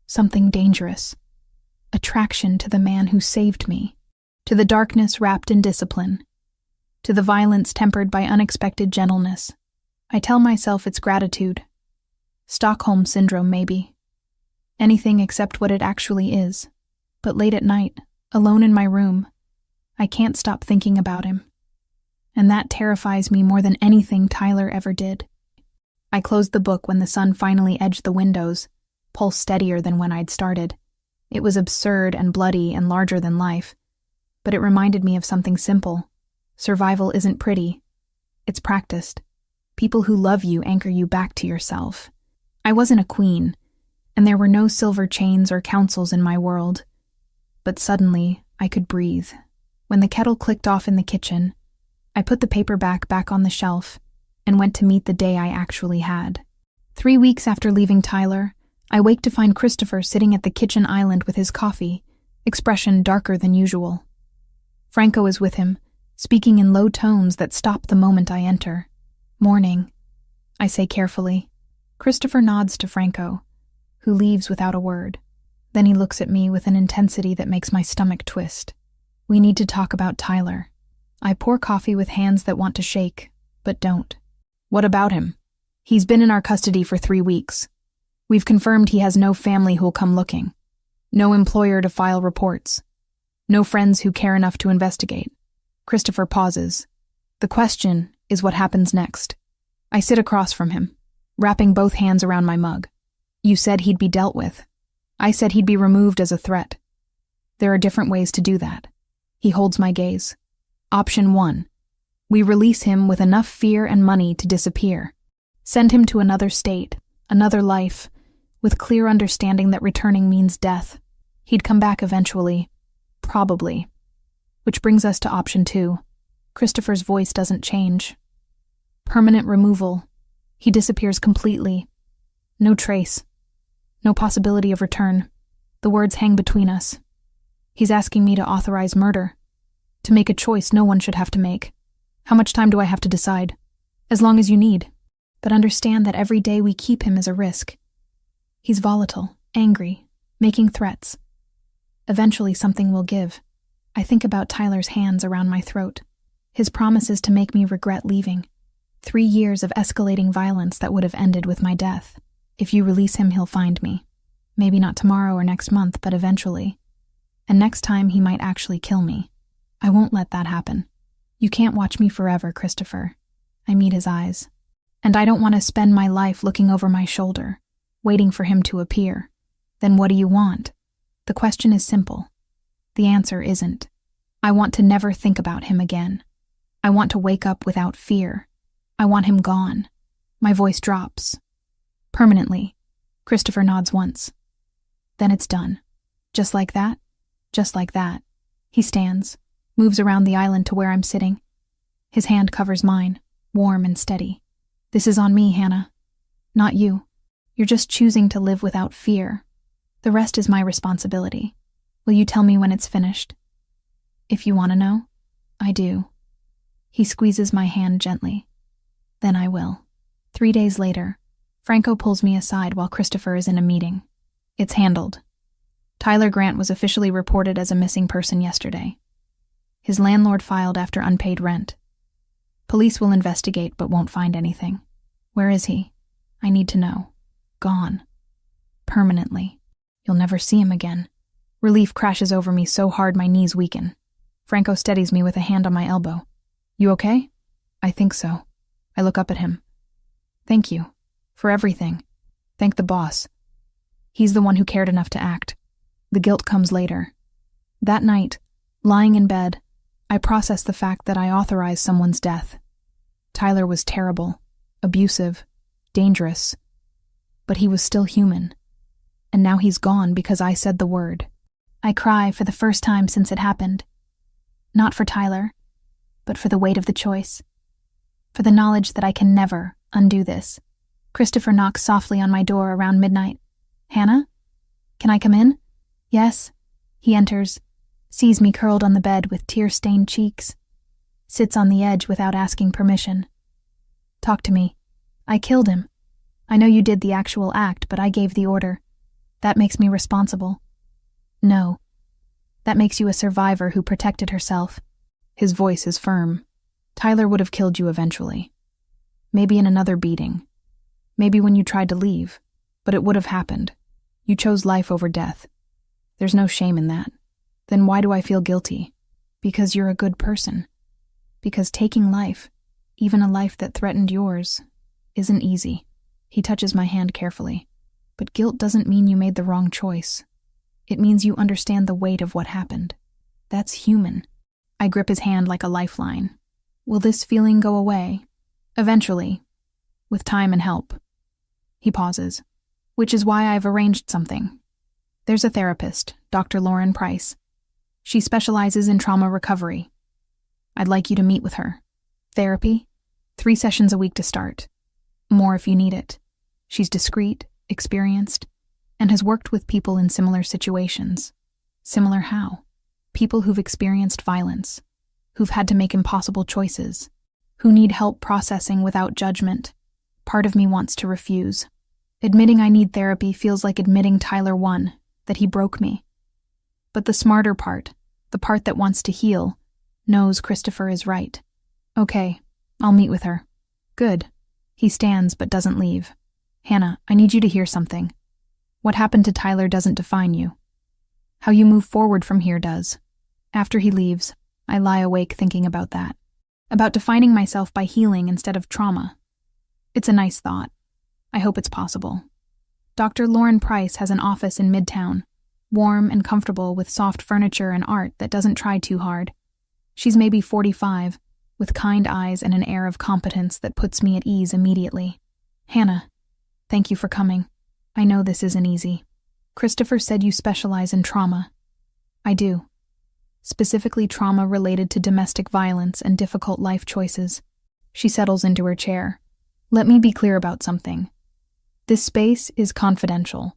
Something dangerous. Attraction to the man who saved me, to the darkness wrapped in discipline, to the violence tempered by unexpected gentleness. I tell myself it's gratitude. Stockholm Syndrome, maybe. Anything except what it actually is. But late at night, alone in my room, I can't stop thinking about him. And that terrifies me more than anything Tyler ever did. I closed the book when the sun finally edged the windows, pulse steadier than when I'd started. It was absurd and bloody and larger than life, but it reminded me of something simple. Survival isn't pretty. It's practiced. People who love you anchor you back to yourself. I wasn't a queen, and there were no silver chains or councils in my world. But suddenly, I could breathe. When the kettle clicked off in the kitchen, I put the paperback back on the shelf and went to meet the day I actually had. 3 weeks after leaving Tyler, I wake to find Christopher sitting at the kitchen island with his coffee, expression darker than usual. Franco is with him, speaking in low tones that stop the moment I enter. Morning, I say carefully. Christopher nods to Franco, who leaves without a word. Then he looks at me with an intensity that makes my stomach twist. We need to talk about Tyler. I pour coffee with hands that want to shake, but don't. What about him? He's been in our custody for 3 weeks. We've confirmed he has no family who'll come looking. No employer to file reports. No friends who care enough to investigate. Christopher pauses. The question is what happens next. I sit across from him, wrapping both hands around my mug. You said he'd be dealt with. I said he'd be removed as a threat. There are different ways to do that. He holds my gaze. Option 1. We release him with enough fear and money to disappear. Send him to another state, another life, with clear understanding that returning means death. He'd come back eventually. Probably. Which brings us to option 2. Christopher's voice doesn't change. Permanent removal. He disappears completely. No trace. No possibility of return. The words hang between us. He's asking me to authorize murder. To make a choice no one should have to make. How much time do I have to decide? As long as you need. But understand that every day we keep him is a risk. He's volatile, angry, making threats. Eventually something will give. I think about Tyler's hands around my throat. His promises to make me regret leaving. 3 years of escalating violence that would have ended with my death. If you release him, he'll find me. Maybe not tomorrow or next month, but eventually. And next time, he might actually kill me. I won't let that happen. You can't watch me forever, Christopher. I meet his eyes. And I don't want to spend my life looking over my shoulder, waiting for him to appear. Then what do you want? The question is simple. The answer isn't. I want to never think about him again. I want to wake up without fear. I want him gone. My voice drops. Permanently. Christopher nods once. Then it's done. Just like that? Just like that. He stands, moves around the island to where I'm sitting. His hand covers mine, warm and steady. This is on me, Hannah. Not you. You're just choosing to live without fear. The rest is my responsibility. Will you tell me when it's finished? If you want to know, I do. He squeezes my hand gently. Then I will. 3 days later, Franco pulls me aside while Christopher is in a meeting. It's handled. Tyler Grant was officially reported as a missing person yesterday. His landlord filed after unpaid rent. Police will investigate but won't find anything. Where is he? I need to know. Gone. Permanently. You'll never see him again. Relief crashes over me so hard my knees weaken. Franco steadies me with a hand on my elbow. You okay? I think so. I look up at him. Thank you. For everything. Thank the boss. He's the one who cared enough to act. The guilt comes later. That night, lying in bed, I processed the fact that I authorized someone's death. Tyler was terrible, abusive, dangerous. But he was still human. And now he's gone because I said the word. I cry for the first time since it happened. Not for Tyler, but for the weight of the choice. For the knowledge that I can never undo this. Christopher knocks softly on my door around midnight. Hannah? Can I come in? Yes. He enters, sees me curled on the bed with tear-stained cheeks, sits on the edge without asking permission. Talk to me. I killed him. I know you did the actual act, but I gave the order. That makes me responsible. No. That makes you a survivor who protected herself. His voice is firm. Tyler would have killed you eventually. Maybe in another beating. Maybe when you tried to leave. But it would have happened. You chose life over death. There's no shame in that. Then why do I feel guilty? Because you're a good person. Because taking life, even a life that threatened yours, isn't easy. He touches my hand carefully. But guilt doesn't mean you made the wrong choice. It means you understand the weight of what happened. That's human. I grip his hand like a lifeline. Will this feeling go away? Eventually. With time and help. He pauses. Which is why I've arranged something. There's a therapist, Dr. Lauren Price. She specializes in trauma recovery. I'd like you to meet with her. Therapy? 3 sessions a week to start. More if you need it. She's discreet, experienced, and has worked with people in similar situations. Similar how? People who've experienced violence, who've had to make impossible choices, who need help processing without judgment. Part of me wants to refuse. Admitting I need therapy feels like admitting Tyler won, that he broke me. But the smarter part, the part that wants to heal, knows Christopher is right. Okay, I'll meet with her. Good. He stands but doesn't leave. Hannah, I need you to hear something. What happened to Tyler doesn't define you. How you move forward from here does. After he leaves, I lie awake thinking about that. About defining myself by healing instead of trauma. It's a nice thought. I hope it's possible. Dr. Lauren Price has an office in Midtown, warm and comfortable with soft furniture and art that doesn't try too hard. She's maybe 45, with kind eyes and an air of competence that puts me at ease immediately. Hannah, thank you for coming. I know this isn't easy. Christopher said you specialize in trauma. I do. Specifically trauma related to domestic violence and difficult life choices. She settles into her chair. Let me be clear about something. This space is confidential.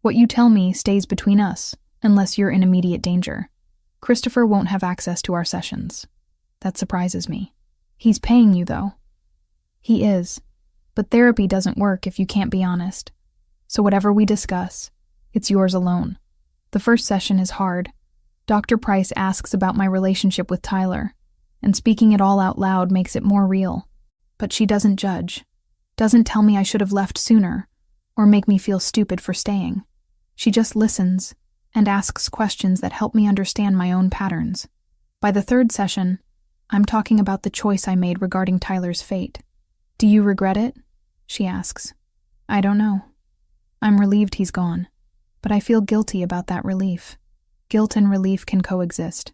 What you tell me stays between us, unless you're in immediate danger. Christopher won't have access to our sessions. That surprises me. He's paying you, though. He is. But therapy doesn't work if you can't be honest. So whatever we discuss, it's yours alone. The first session is hard. Dr. Price asks about my relationship with Tyler, and speaking it all out loud makes it more real. But she doesn't judge. Doesn't tell me I should have left sooner, or make me feel stupid for staying. She just listens and asks questions that help me understand my own patterns. By the third session, I'm talking about the choice I made regarding Tyler's fate. Do you regret it? She asks. I don't know. I'm relieved he's gone, but I feel guilty about that relief. Guilt and relief can coexist.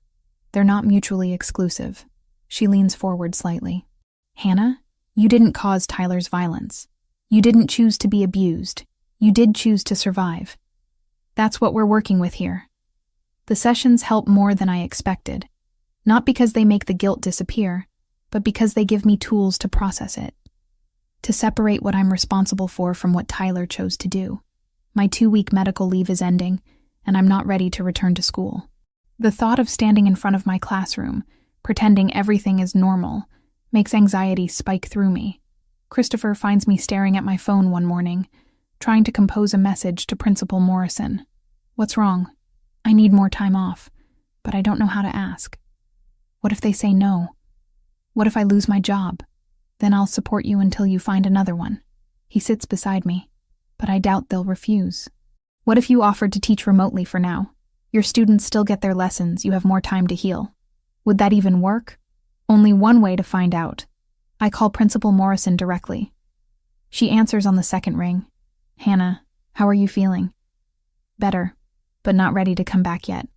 They're not mutually exclusive. She leans forward slightly. Hannah, you didn't cause Tyler's violence. You didn't choose to be abused. You did choose to survive. That's what we're working with here. The sessions help more than I expected. Not because they make the guilt disappear, but because they give me tools to process it. To separate what I'm responsible for from what Tyler chose to do. My 2-week medical leave is ending, and I'm not ready to return to school. The thought of standing in front of my classroom, pretending everything is normal, makes anxiety spike through me. Christopher finds me staring at my phone one morning, trying to compose a message to Principal Morrison. What's wrong? I need more time off, but I don't know how to ask. What if they say no? What if I lose my job? Then I'll support you until you find another one. He sits beside me, but I doubt they'll refuse. What if you offered to teach remotely for now? Your students still get their lessons, you have more time to heal. Would that even work? Only one way to find out. I call Principal Morrison directly. She answers on the second ring. Hannah, how are you feeling? Better, but not ready to come back yet.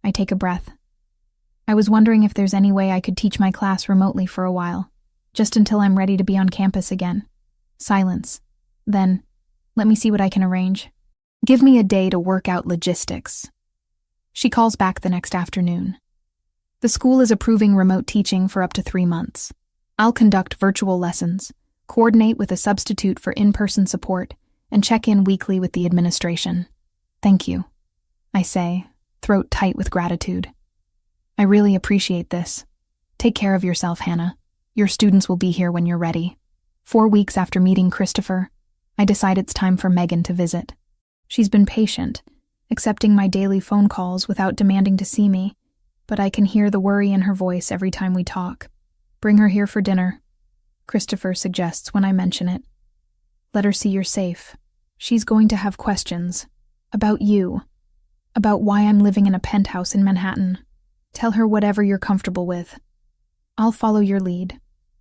I take a breath. I was wondering if there's any way I could teach my class remotely for a while, just until I'm ready to be on campus again. Silence. Then, let me see what I can arrange. Give me a day to work out logistics. She calls back the next afternoon. The school is approving remote teaching for up to 3 months. I'll conduct virtual lessons, coordinate with a substitute for in-person support, and check in weekly with the administration. Thank you, I say, throat tight with gratitude. I really appreciate this. Take care of yourself, Hannah. Your students will be here when you're ready. 4 weeks after meeting Christopher, I decide it's time for Megan to visit. She's been patient, accepting my daily phone calls without demanding to see me, but I can hear the worry in her voice every time we talk. Bring her here for dinner, Christopher suggests when I mention it. Let her see you're safe. She's going to have questions. About you. About why I'm living in a penthouse in Manhattan. Tell her whatever you're comfortable with. I'll follow your lead.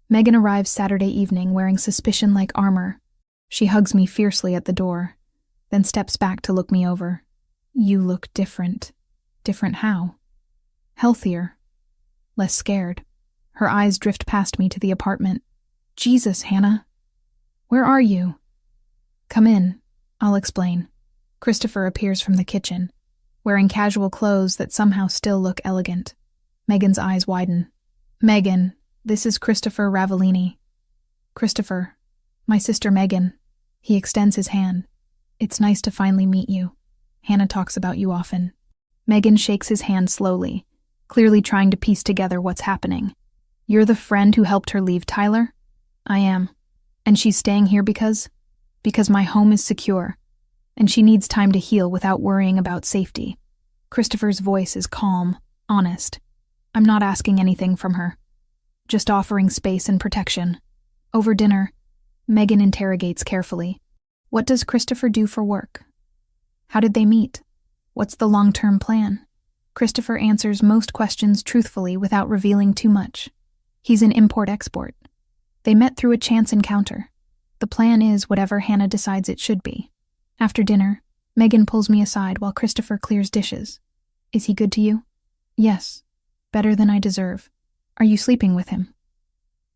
Megan arrives Saturday evening wearing suspicion-like armor. She hugs me fiercely at the door, then steps back to look me over. You look different. Different how? Healthier. Less scared. Her eyes drift past me to the apartment. Jesus, Hannah. Where are you? Come in. I'll explain. Christopher appears from the kitchen, wearing casual clothes that somehow still look elegant. Megan's eyes widen. Megan, this is Christopher Ravellini. Christopher, my sister Megan. He extends his hand. It's nice to finally meet you. Hannah talks about you often. Megan shakes his hand slowly, clearly trying to piece together what's happening. You're the friend who helped her leave Tyler? I am. And she's staying here because? Because my home is secure, and she needs time to heal without worrying about safety. Christopher's voice is calm, honest. I'm not asking anything from her. Just offering space and protection. Over dinner, Megan interrogates carefully. What does Christopher do for work? How did they meet? What's the long-term plan? Christopher answers most questions truthfully without revealing too much. He's an import-export. They met through a chance encounter. The plan is whatever Hannah decides it should be. After dinner, Megan pulls me aside while Christopher clears dishes. Is he good to you? Yes. Better than I deserve. Are you sleeping with him?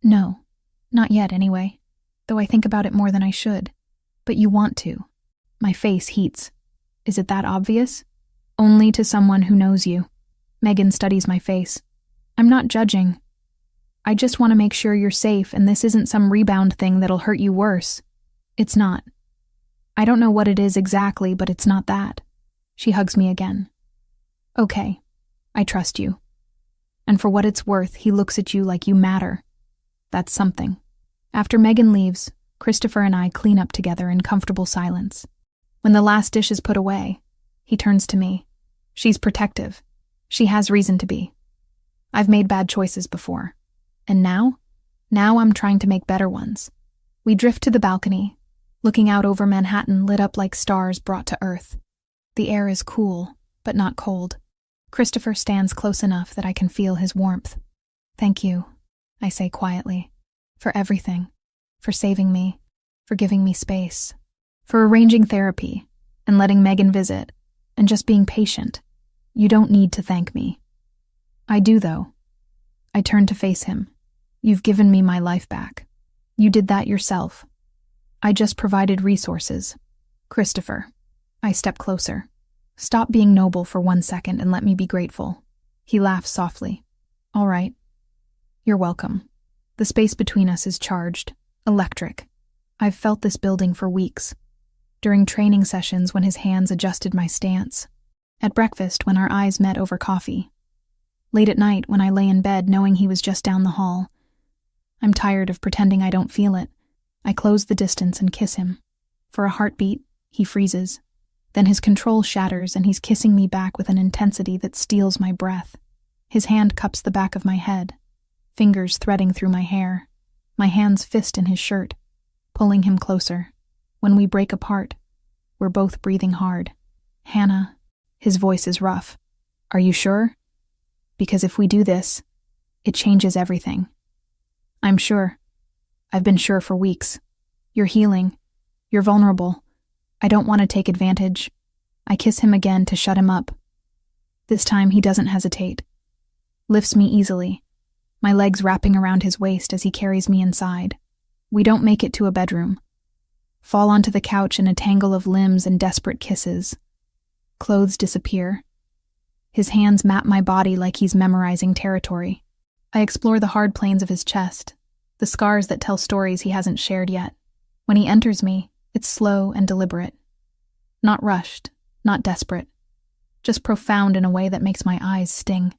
No. Not yet, anyway. Though I think about it more than I should. But you want to. My face heats. Is it that obvious? Only to someone who knows you. Megan studies my face. I'm not judging. I just want to make sure you're safe and this isn't some rebound thing that'll hurt you worse. It's not. I don't know what it is exactly, but it's not that. She hugs me again. Okay, I trust you. And for what it's worth, he looks at you like you matter. That's something. After Megan leaves, Christopher and I clean up together in comfortable silence. When the last dish is put away, he turns to me. She's protective. She has reason to be. I've made bad choices before. And now I'm trying to make better ones. We drift to the balcony, looking out over Manhattan lit up like stars brought to Earth. The air is cool, but not cold. Christopher stands close enough that I can feel his warmth. Thank you, I say quietly, for everything, for saving me, for giving me space, for arranging therapy, and letting Megan visit, and just being patient. You don't need to thank me. I do, though. I turn to face him. You've given me my life back. You did that yourself. I just provided resources. Christopher. I step closer. Stop being noble for 1 second and let me be grateful. He laughs softly. All right. You're welcome. The space between us is charged, electric. I've felt this building for weeks. During training sessions when his hands adjusted my stance. At breakfast when our eyes met over coffee. Late at night when I lay in bed knowing he was just down the hall. I'm tired of pretending I don't feel it. I close the distance and kiss him. For a heartbeat, he freezes. Then his control shatters and he's kissing me back with an intensity that steals my breath. His hand cups the back of my head, fingers threading through my hair. My hands fist in his shirt, pulling him closer. When we break apart, we're both breathing hard. Hannah, his voice is rough. Are you sure? Because if we do this, it changes everything. I'm sure. I've been sure for weeks. You're healing. You're vulnerable. I don't want to take advantage. I kiss him again to shut him up. This time he doesn't hesitate. Lifts me easily, my legs wrapping around his waist as he carries me inside. We don't make it to a bedroom. Fall onto the couch in a tangle of limbs and desperate kisses. Clothes disappear. His hands map my body like he's memorizing territory. I explore the hard planes of his chest, the scars that tell stories he hasn't shared yet. When he enters me, it's slow and deliberate. Not rushed, not desperate. Just profound in a way that makes my eyes sting.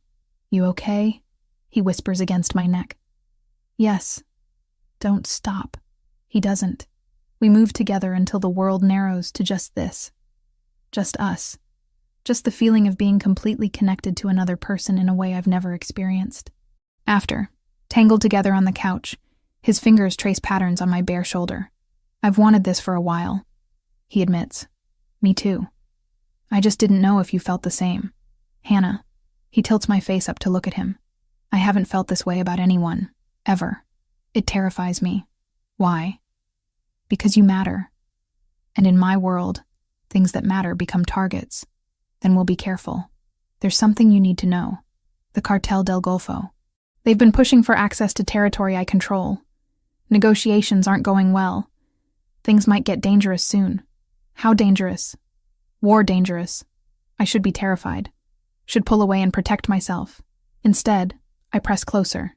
You okay? He whispers against my neck. Yes. Don't stop. He doesn't. We move together until the world narrows to just this. Just us. Just the feeling of being completely connected to another person in a way I've never experienced. After, tangled together on the couch, his fingers trace patterns on my bare shoulder. I've wanted this for a while, he admits. Me too. I just didn't know if you felt the same. Hannah. He tilts my face up to look at him. I haven't felt this way about anyone, ever. It terrifies me. Why? Because you matter. And in my world, things that matter become targets. Then we'll be careful. There's something you need to know. The Cartel del Golfo. They've been pushing for access to territory I control. Negotiations aren't going well. Things might get dangerous soon. How dangerous? War dangerous. I should be terrified. Should pull away and protect myself. Instead, I press closer.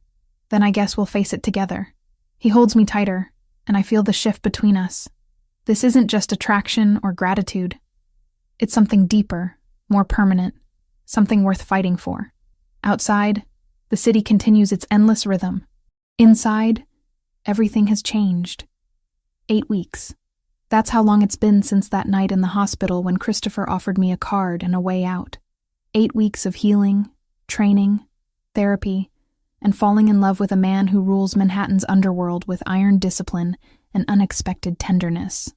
Then I guess we'll face it together. He holds me tighter, and I feel the shift between us. This isn't just attraction or gratitude. It's something deeper, more permanent, something worth fighting for. Outside, the city continues its endless rhythm. Inside, everything has changed. 8 weeks. That's how long it's been since that night in the hospital when Christopher offered me a card and a way out. 8 weeks of healing, training, therapy, and falling in love with a man who rules Manhattan's underworld with iron discipline and unexpected tenderness.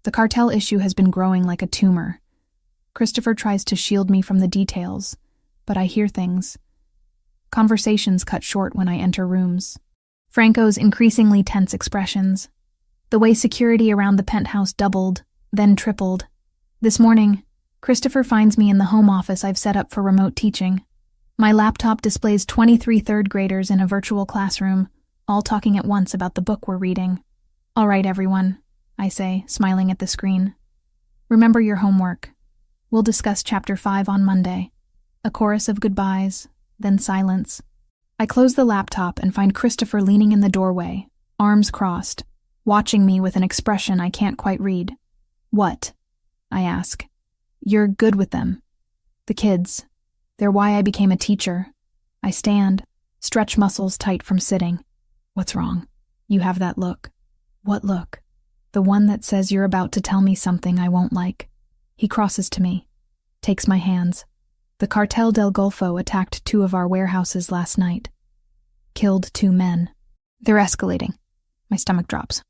The cartel issue has been growing like a tumor. Christopher tries to shield me from the details, but I hear things. Conversations cut short when I enter rooms. Franco's increasingly tense expressions. The way security around the penthouse doubled, then tripled. This morning, Christopher finds me in the home office I've set up for remote teaching. My laptop displays 23 third graders in a virtual classroom, all talking at once about the book we're reading. All right, everyone, I say, smiling at the screen. Remember your homework. We'll discuss Chapter 5 on Monday. A chorus of goodbyes, then silence. I close the laptop and find Christopher leaning in the doorway, arms crossed, watching me with an expression I can't quite read. What? I ask. You're good with them. The kids. They're why I became a teacher. I stand, stretch muscles tight from sitting. What's wrong? You have that look. What look? The one that says you're about to tell me something I won't like. He crosses to me, takes my hands. The Cartel del Golfo attacked 2 of our warehouses last night. Killed 2 men. They're escalating. My stomach drops.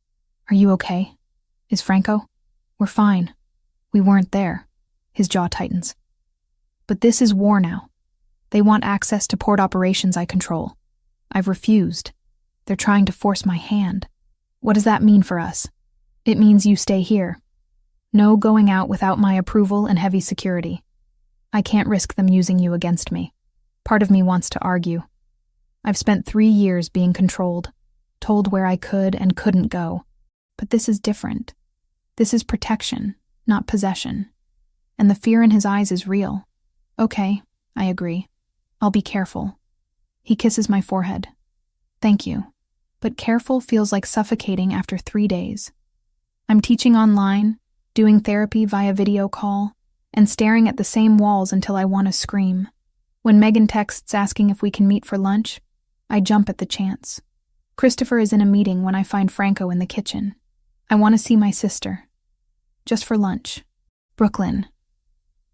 Are you okay? Is Franco? We're fine. We weren't there. His jaw tightens. But this is war now. They want access to port operations I control. I've refused. They're trying to force my hand. What does that mean for us? It means you stay here. No going out without my approval and heavy security. I can't risk them using you against me. Part of me wants to argue. I've spent 3 years being controlled, told where I could and couldn't go. But this is different. This is protection, not possession. And the fear in his eyes is real. Okay, I agree. I'll be careful. He kisses my forehead. Thank you. But careful feels like suffocating after 3 days. I'm teaching online, doing therapy via video call, and staring at the same walls until I want to scream. When Megan texts asking if we can meet for lunch, I jump at the chance. Christopher is in a meeting when I find Franco in the kitchen. I want to see my sister. Just for lunch. Brooklyn.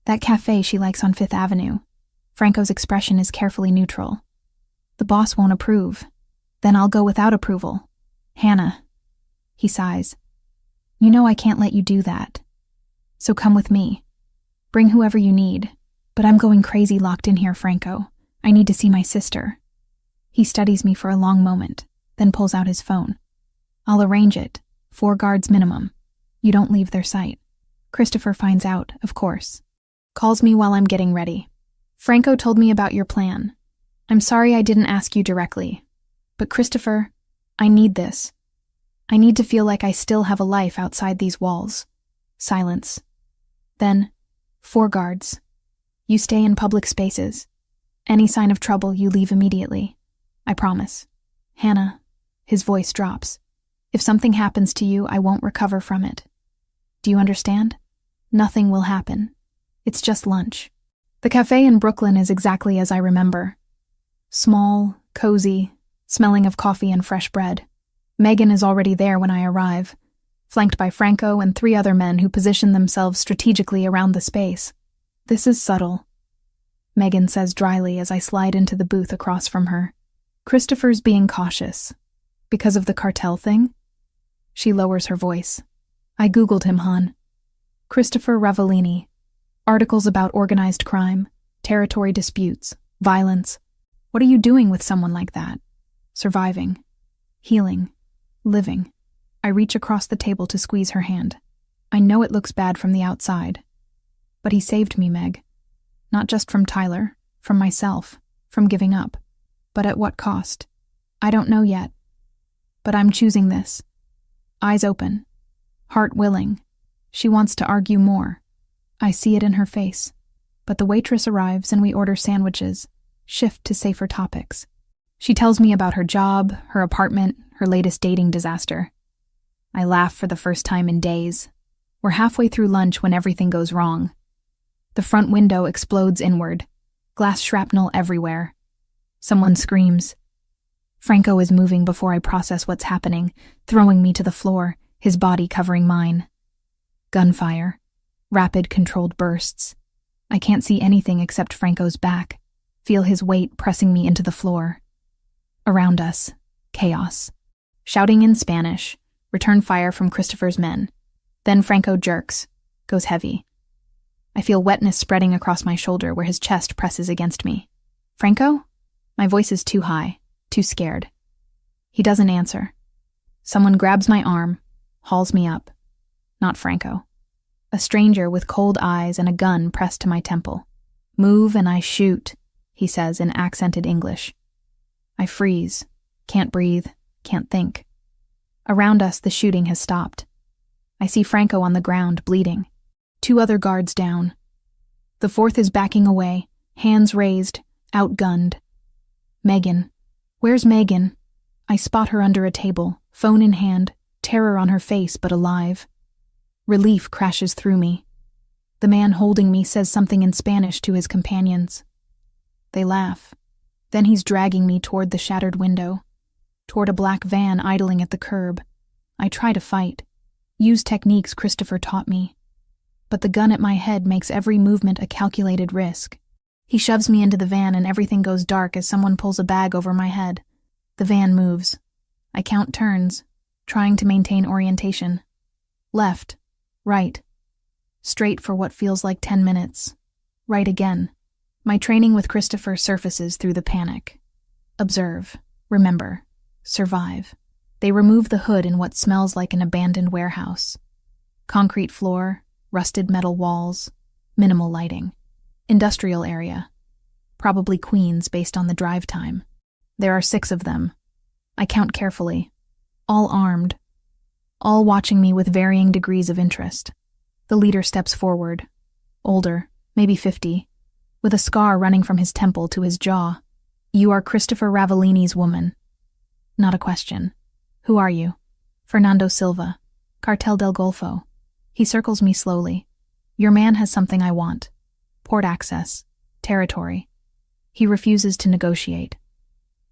That cafe she likes on 5th Avenue. Franco's expression is carefully neutral. The boss won't approve. Then I'll go without approval. Hannah. He sighs. You know I can't let you do that. So come with me. Bring whoever you need. But I'm going crazy locked in here, Franco. I need to see my sister. He studies me for a long moment, then pulls out his phone. I'll arrange it. 4 guards minimum. You don't leave their sight. Christopher finds out, of course. Calls me while I'm getting ready. Franco told me about your plan. I'm sorry I didn't ask you directly. But Christopher, I need this. I need to feel like I still have a life outside these walls. Silence. Then, 4 guards. You stay in public spaces. Any sign of trouble, you leave immediately. I promise. Hannah, his voice drops. If something happens to you, I won't recover from it. Do you understand? Nothing will happen. It's just lunch. The cafe in Brooklyn is exactly as I remember. Small, cozy, smelling of coffee and fresh bread. Megan is already there when I arrive, flanked by Franco and 3 other men who position themselves strategically around the space. This is subtle, Megan says dryly as I slide into the booth across from her. Christopher's being cautious. Because of the cartel thing? She lowers her voice. I Googled him, hon. Christopher Ravellini. Articles about organized crime, territory disputes, violence. What are you doing with someone like that? Surviving. Healing. Living. I reach across the table to squeeze her hand. I know it looks bad from the outside. But he saved me, Meg. Not just from Tyler, from myself, from giving up. But at what cost? I don't know yet. But I'm choosing this. Eyes open. Heart willing. She wants to argue more. I see it in her face. But the waitress arrives and we order sandwiches, shift to safer topics. She tells me about her job, her apartment, her latest dating disaster. I laugh for the first time in days. We're halfway through lunch when everything goes wrong. The front window explodes inward. Glass shrapnel everywhere. Someone screams. Franco is moving before I process what's happening, throwing me to the floor, his body covering mine. Gunfire. Rapid, controlled bursts. I can't see anything except Franco's back, feel his weight pressing me into the floor. Around us, chaos. Shouting in Spanish, return fire from Christopher's men. Then Franco jerks, goes heavy. I feel wetness spreading across my shoulder where his chest presses against me. Franco? My voice is too high, too scared. He doesn't answer. Someone grabs my arm, hauls me up. Not Franco. A stranger with cold eyes and a gun pressed to my temple. Move and I shoot, he says in accented English. I freeze, can't breathe, can't think. Around us, the shooting has stopped. I see Franco on the ground, bleeding. 2 other guards down. The 4th is backing away, hands raised, outgunned. Megan. Where's Megan? I spot her under a table, phone in hand, terror on her face but alive. Relief crashes through me. The man holding me says something in Spanish to his companions. They laugh. Then he's dragging me toward the shattered window, toward a black van idling at the curb. I try to fight, use techniques Christopher taught me. But the gun at my head makes every movement a calculated risk. He shoves me into the van and everything goes dark as someone pulls a bag over my head. The van moves. I count turns, trying to maintain orientation. Left, right, straight for what feels like 10 minutes. Right again. My training with Christopher surfaces through the panic. Observe, remember, survive. They remove the hood in what smells like an abandoned warehouse. Concrete floor, rusted metal walls, minimal lighting. Industrial area. Probably Queens based on the drive time. There are 6 of them. I count carefully. All armed. All watching me with varying degrees of interest. The leader steps forward. Older, maybe 50, with a scar running from his temple to his jaw. You are Christopher Ravellini's woman. Not a question. Who are you? Fernando Silva, Cartel del Golfo. He circles me slowly. Your man has something I want. Port access. Territory. He refuses to negotiate.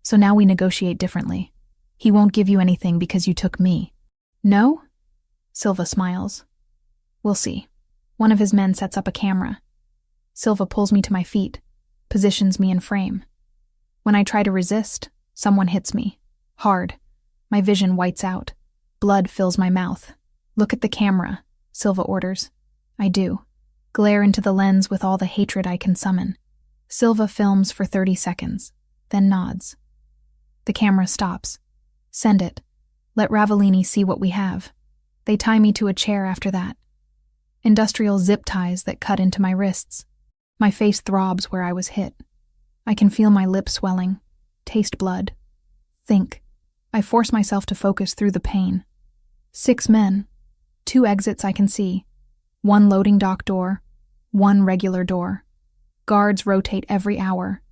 So now we negotiate differently. He won't give you anything because you took me. No? Silva smiles. We'll see. One of his men sets up a camera. Silva pulls me to my feet, positions me in frame. When I try to resist, someone hits me. Hard. My vision whites out. Blood fills my mouth. Look at the camera, Silva orders. I do. Glare into the lens with all the hatred I can summon. Silva films for 30 seconds, then nods. The camera stops. Send it. Let Ravellini see what we have. They tie me to a chair after that. Industrial zip ties that cut into my wrists. My face throbs where I was hit. I can feel my lips swelling. Taste blood. Think. I force myself to focus through the pain. 6 men. 2 exits I can see. 1 loading dock door. 1 regular door. Guards rotate every hour.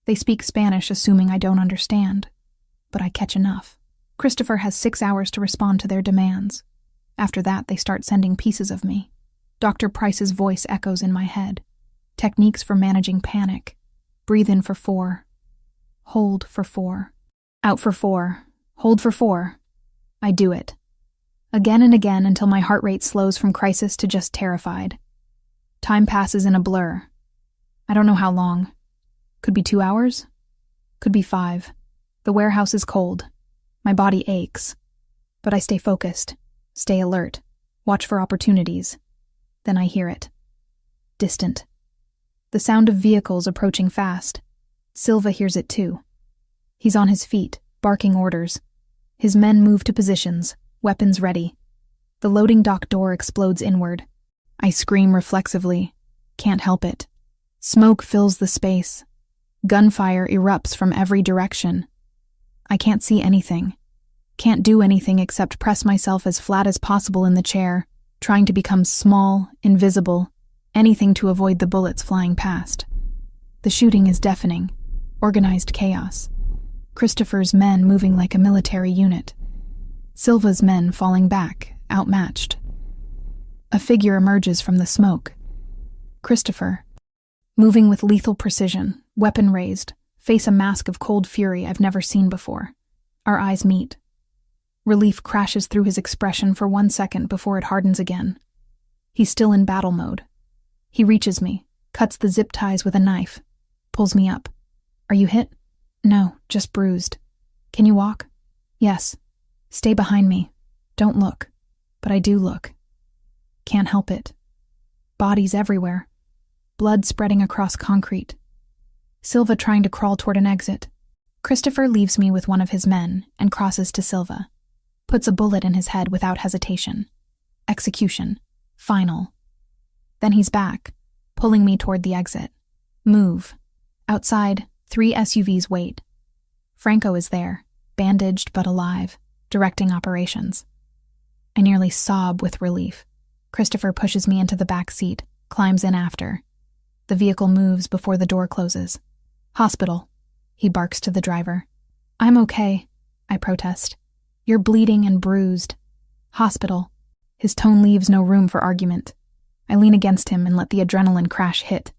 They speak Spanish, assuming I don't understand. But I catch enough. Christopher has 6 hours to respond to their demands. After that, they start sending pieces of me. Dr. Price's voice echoes in my head. Techniques for managing panic. Breathe in for 4. Hold for 4. Out for 4. Hold for 4. I do it. Again and again until my heart rate slows from crisis to just terrified. Time passes in a blur. I don't know how long. Could be 2 hours? Could be 5. The warehouse is cold. My body aches. But I stay focused, stay alert, watch for opportunities. Then I hear it. Distant. The sound of vehicles approaching fast. Silva hears it too. He's on his feet, barking orders. His men move to positions, weapons ready. The loading dock door explodes inward. I scream reflexively. Can't help it. Smoke fills the space. Gunfire erupts from every direction. I can't see anything. Can't do anything except press myself as flat as possible in the chair, trying to become small, invisible, anything to avoid the bullets flying past. The shooting is deafening. Organized chaos. Christopher's men moving like a military unit. Silva's men falling back, outmatched. A figure emerges from the smoke. Christopher. Moving with lethal precision, weapon raised, face a mask of cold fury I've never seen before. Our eyes meet. Relief crashes through his expression for 1 second before it hardens again. He's still in battle mode. He reaches me, cuts the zip ties with a knife, pulls me up. Are you hit? No, just bruised. Can you walk? Yes. Stay behind me. Don't look. But I do look. Can't help it. Bodies everywhere. Blood spreading across concrete. Silva trying to crawl toward an exit. Christopher leaves me with one of his men and crosses to Silva. Puts a bullet in his head without hesitation. Execution. Final. Then he's back, pulling me toward the exit. Move. Outside, 3 SUVs wait. Franco is there, bandaged but alive, directing operations. I nearly sob with relief. Christopher pushes me into the back seat, climbs in after. The vehicle moves before the door closes. Hospital, he barks to the driver. I'm okay, I protest. You're bleeding and bruised. Hospital. His tone leaves no room for argument. I lean against him and let the adrenaline crash hit.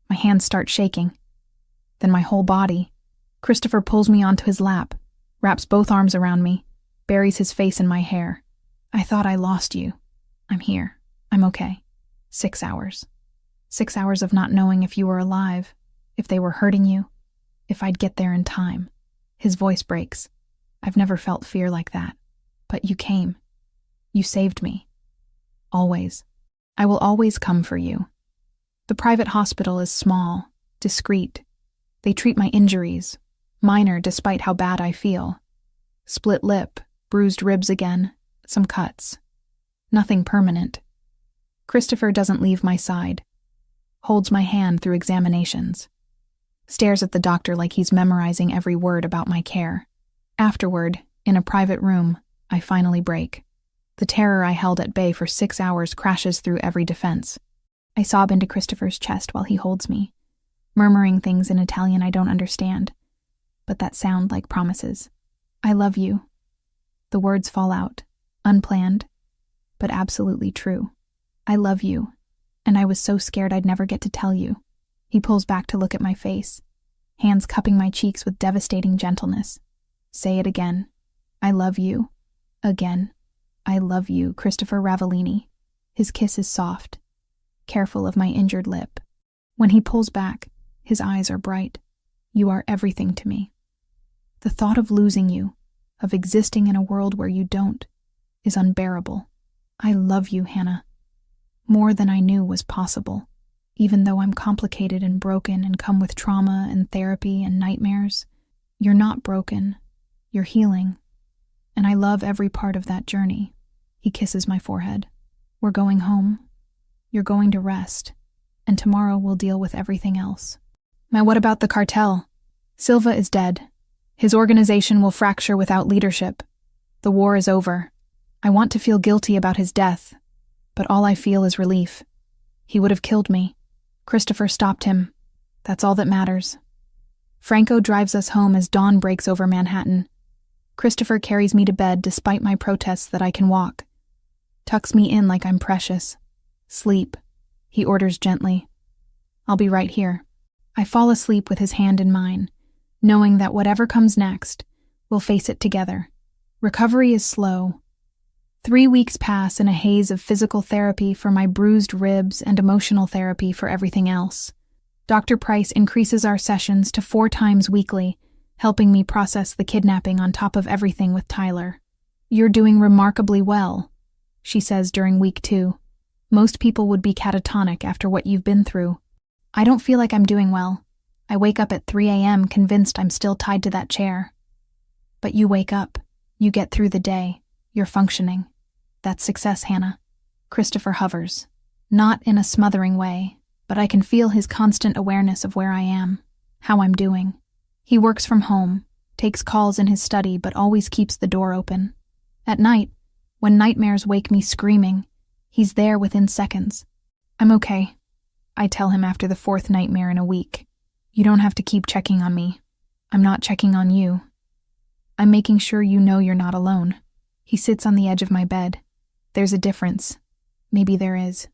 My hands start shaking. Then my whole body. Christopher pulls me onto his lap, wraps both arms around me, buries his face in my hair. I thought I lost you. I'm here. I'm okay. 6 hours. 6 hours of not knowing if you were alive, if they were hurting you, if I'd get there in time. His voice breaks. I've never felt fear like that. But you came. You saved me. Always. I will always come for you. The private hospital is small, discreet. They treat my injuries, minor despite how bad I feel. Split lip, bruised ribs again, some cuts. Nothing permanent. Christopher doesn't leave my side. Holds my hand through examinations. Stares at the doctor like he's memorizing every word about my care. Afterward, in a private room, I finally break. The terror I held at bay for 6 hours crashes through every defense. I sob into Christopher's chest while he holds me, murmuring things in Italian I don't understand, but that sound like promises. I love you. The words fall out, unplanned, but absolutely true. I love you, and I was so scared I'd never get to tell you. He pulls back to look at my face, hands cupping my cheeks with devastating gentleness. Say it again. I love you. Again. I love you, Christopher Ravellini. His kiss is soft, careful of my injured lip. When he pulls back, his eyes are bright. You are everything to me. The thought of losing you, of existing in a world where you don't, is unbearable. I love you, Hannah. More than I knew was possible. Even though I'm complicated and broken and come with trauma and therapy and nightmares, you're not broken. You're healing. And I love every part of that journey. He kisses my forehead. We're going home. You're going to rest. And tomorrow we'll deal with everything else. Now what about the cartel? Silva is dead. His organization will fracture without leadership. The war is over. I want to feel guilty about his death, but all I feel is relief. He would have killed me. Christopher stopped him. That's all that matters. Franco drives us home as dawn breaks over Manhattan. Christopher carries me to bed despite my protests that I can walk. Tucks me in like I'm precious. Sleep, he orders gently. I'll be right here. I fall asleep with his hand in mine, knowing that whatever comes next, we'll face it together. Recovery is slow. 3 weeks pass in a haze of physical therapy for my bruised ribs and emotional therapy for everything else. Dr. Price increases our sessions to 4 times weekly, helping me process the kidnapping on top of everything with Tyler. You're doing remarkably well, she says during week 2. Most people would be catatonic after what you've been through. I don't feel like I'm doing well. I wake up at 3 a.m. convinced I'm still tied to that chair. But you wake up. You get through the day. You're functioning. That's success, Hannah. Christopher hovers. Not in a smothering way, but I can feel his constant awareness of where I am, how I'm doing. He works from home, takes calls in his study, but always keeps the door open. At night, when nightmares wake me screaming, he's there within seconds. I'm okay, I tell him after the 4th nightmare in a week. You don't have to keep checking on me. I'm not checking on you. I'm making sure you know you're not alone. He sits on the edge of my bed. There's a difference. Maybe there is.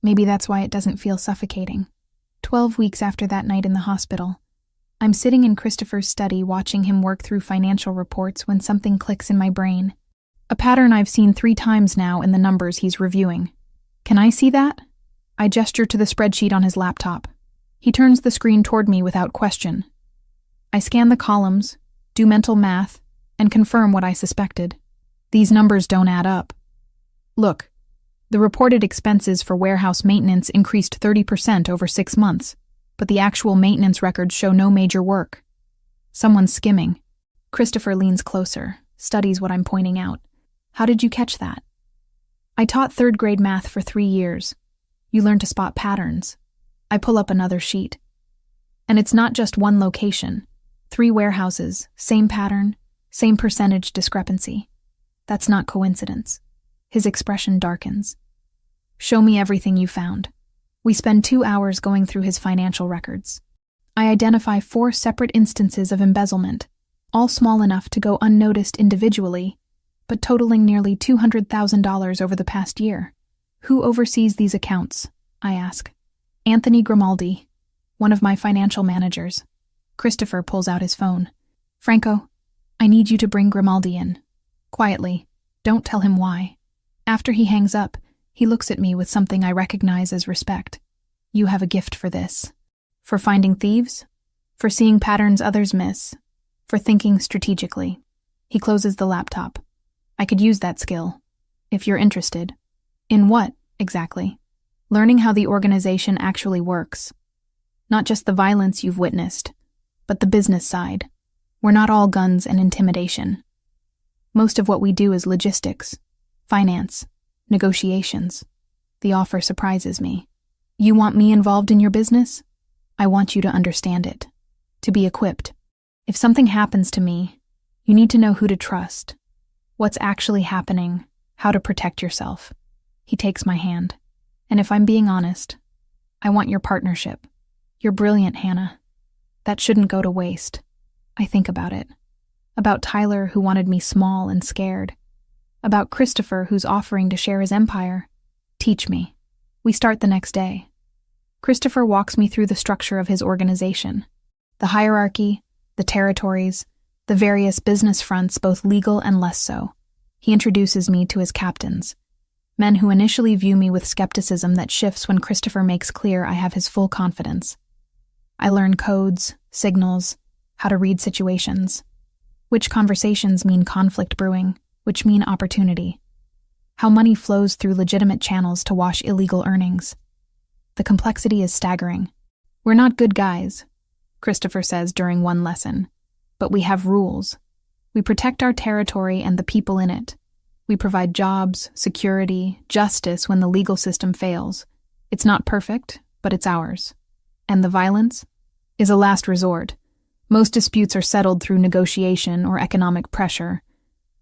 Maybe that's why it doesn't feel suffocating. 12 weeks after that night in the hospital, I'm sitting in Christopher's study watching him work through financial reports when something clicks in my brain. A pattern I've seen 3 times now in the numbers he's reviewing. Can I see that? I gesture to the spreadsheet on his laptop. He turns the screen toward me without question. I scan the columns, do mental math, and confirm what I suspected. These numbers don't add up. Look, the reported expenses for warehouse maintenance increased 30% over 6 months, but the actual maintenance records show no major work. Someone's skimming. Christopher leans closer, studies what I'm pointing out. How did you catch that? I taught 3rd grade math for 3 years. You learn to spot patterns. I pull up another sheet. And it's not just one location. 3 warehouses, same pattern, same percentage discrepancy. That's not coincidence. His expression darkens. Show me everything you found. We spend 2 hours going through his financial records. I identify 4 separate instances of embezzlement, all small enough to go unnoticed individually, but totaling nearly $200,000 over the past year. Who oversees these accounts? I ask. Anthony Grimaldi, one of my financial managers. Christopher pulls out his phone. Franco, I need you to bring Grimaldi in. Quietly. Don't tell him why. After he hangs up, he looks at me with something I recognize as respect. You have a gift for this. For finding thieves? For seeing patterns others miss? For thinking strategically? He closes the laptop. I could use that skill. If you're interested. In what, exactly? Learning how the organization actually works. Not just the violence you've witnessed, but the business side. We're not all guns and intimidation. Most of what we do is logistics, finance, negotiations. The offer surprises me. You want me involved in your business? I want you to understand it, to be equipped. If something happens to me, you need to know who to trust, what's actually happening, how to protect yourself. He takes my hand. And if I'm being honest, I want your partnership. You're brilliant, Hannah. That shouldn't go to waste. I think about it. About Tyler, who wanted me small and scared. About Christopher, who's offering to share his empire. Teach me. We start the next day. Christopher walks me through the structure of his organization. The hierarchy, the territories, the various business fronts, both legal and less so. He introduces me to his captains. Men who initially view me with skepticism that shifts when Christopher makes clear I have his full confidence. I learn codes, signals, how to read situations. Which conversations mean conflict brewing, which mean opportunity. How money flows through legitimate channels to wash illegal earnings. The complexity is staggering. We're not good guys, Christopher says during one lesson, but we have rules. We protect our territory and the people in it. We provide jobs, security, justice when the legal system fails. It's not perfect, but it's ours. And the violence is a last resort. Most disputes are settled through negotiation or economic pressure.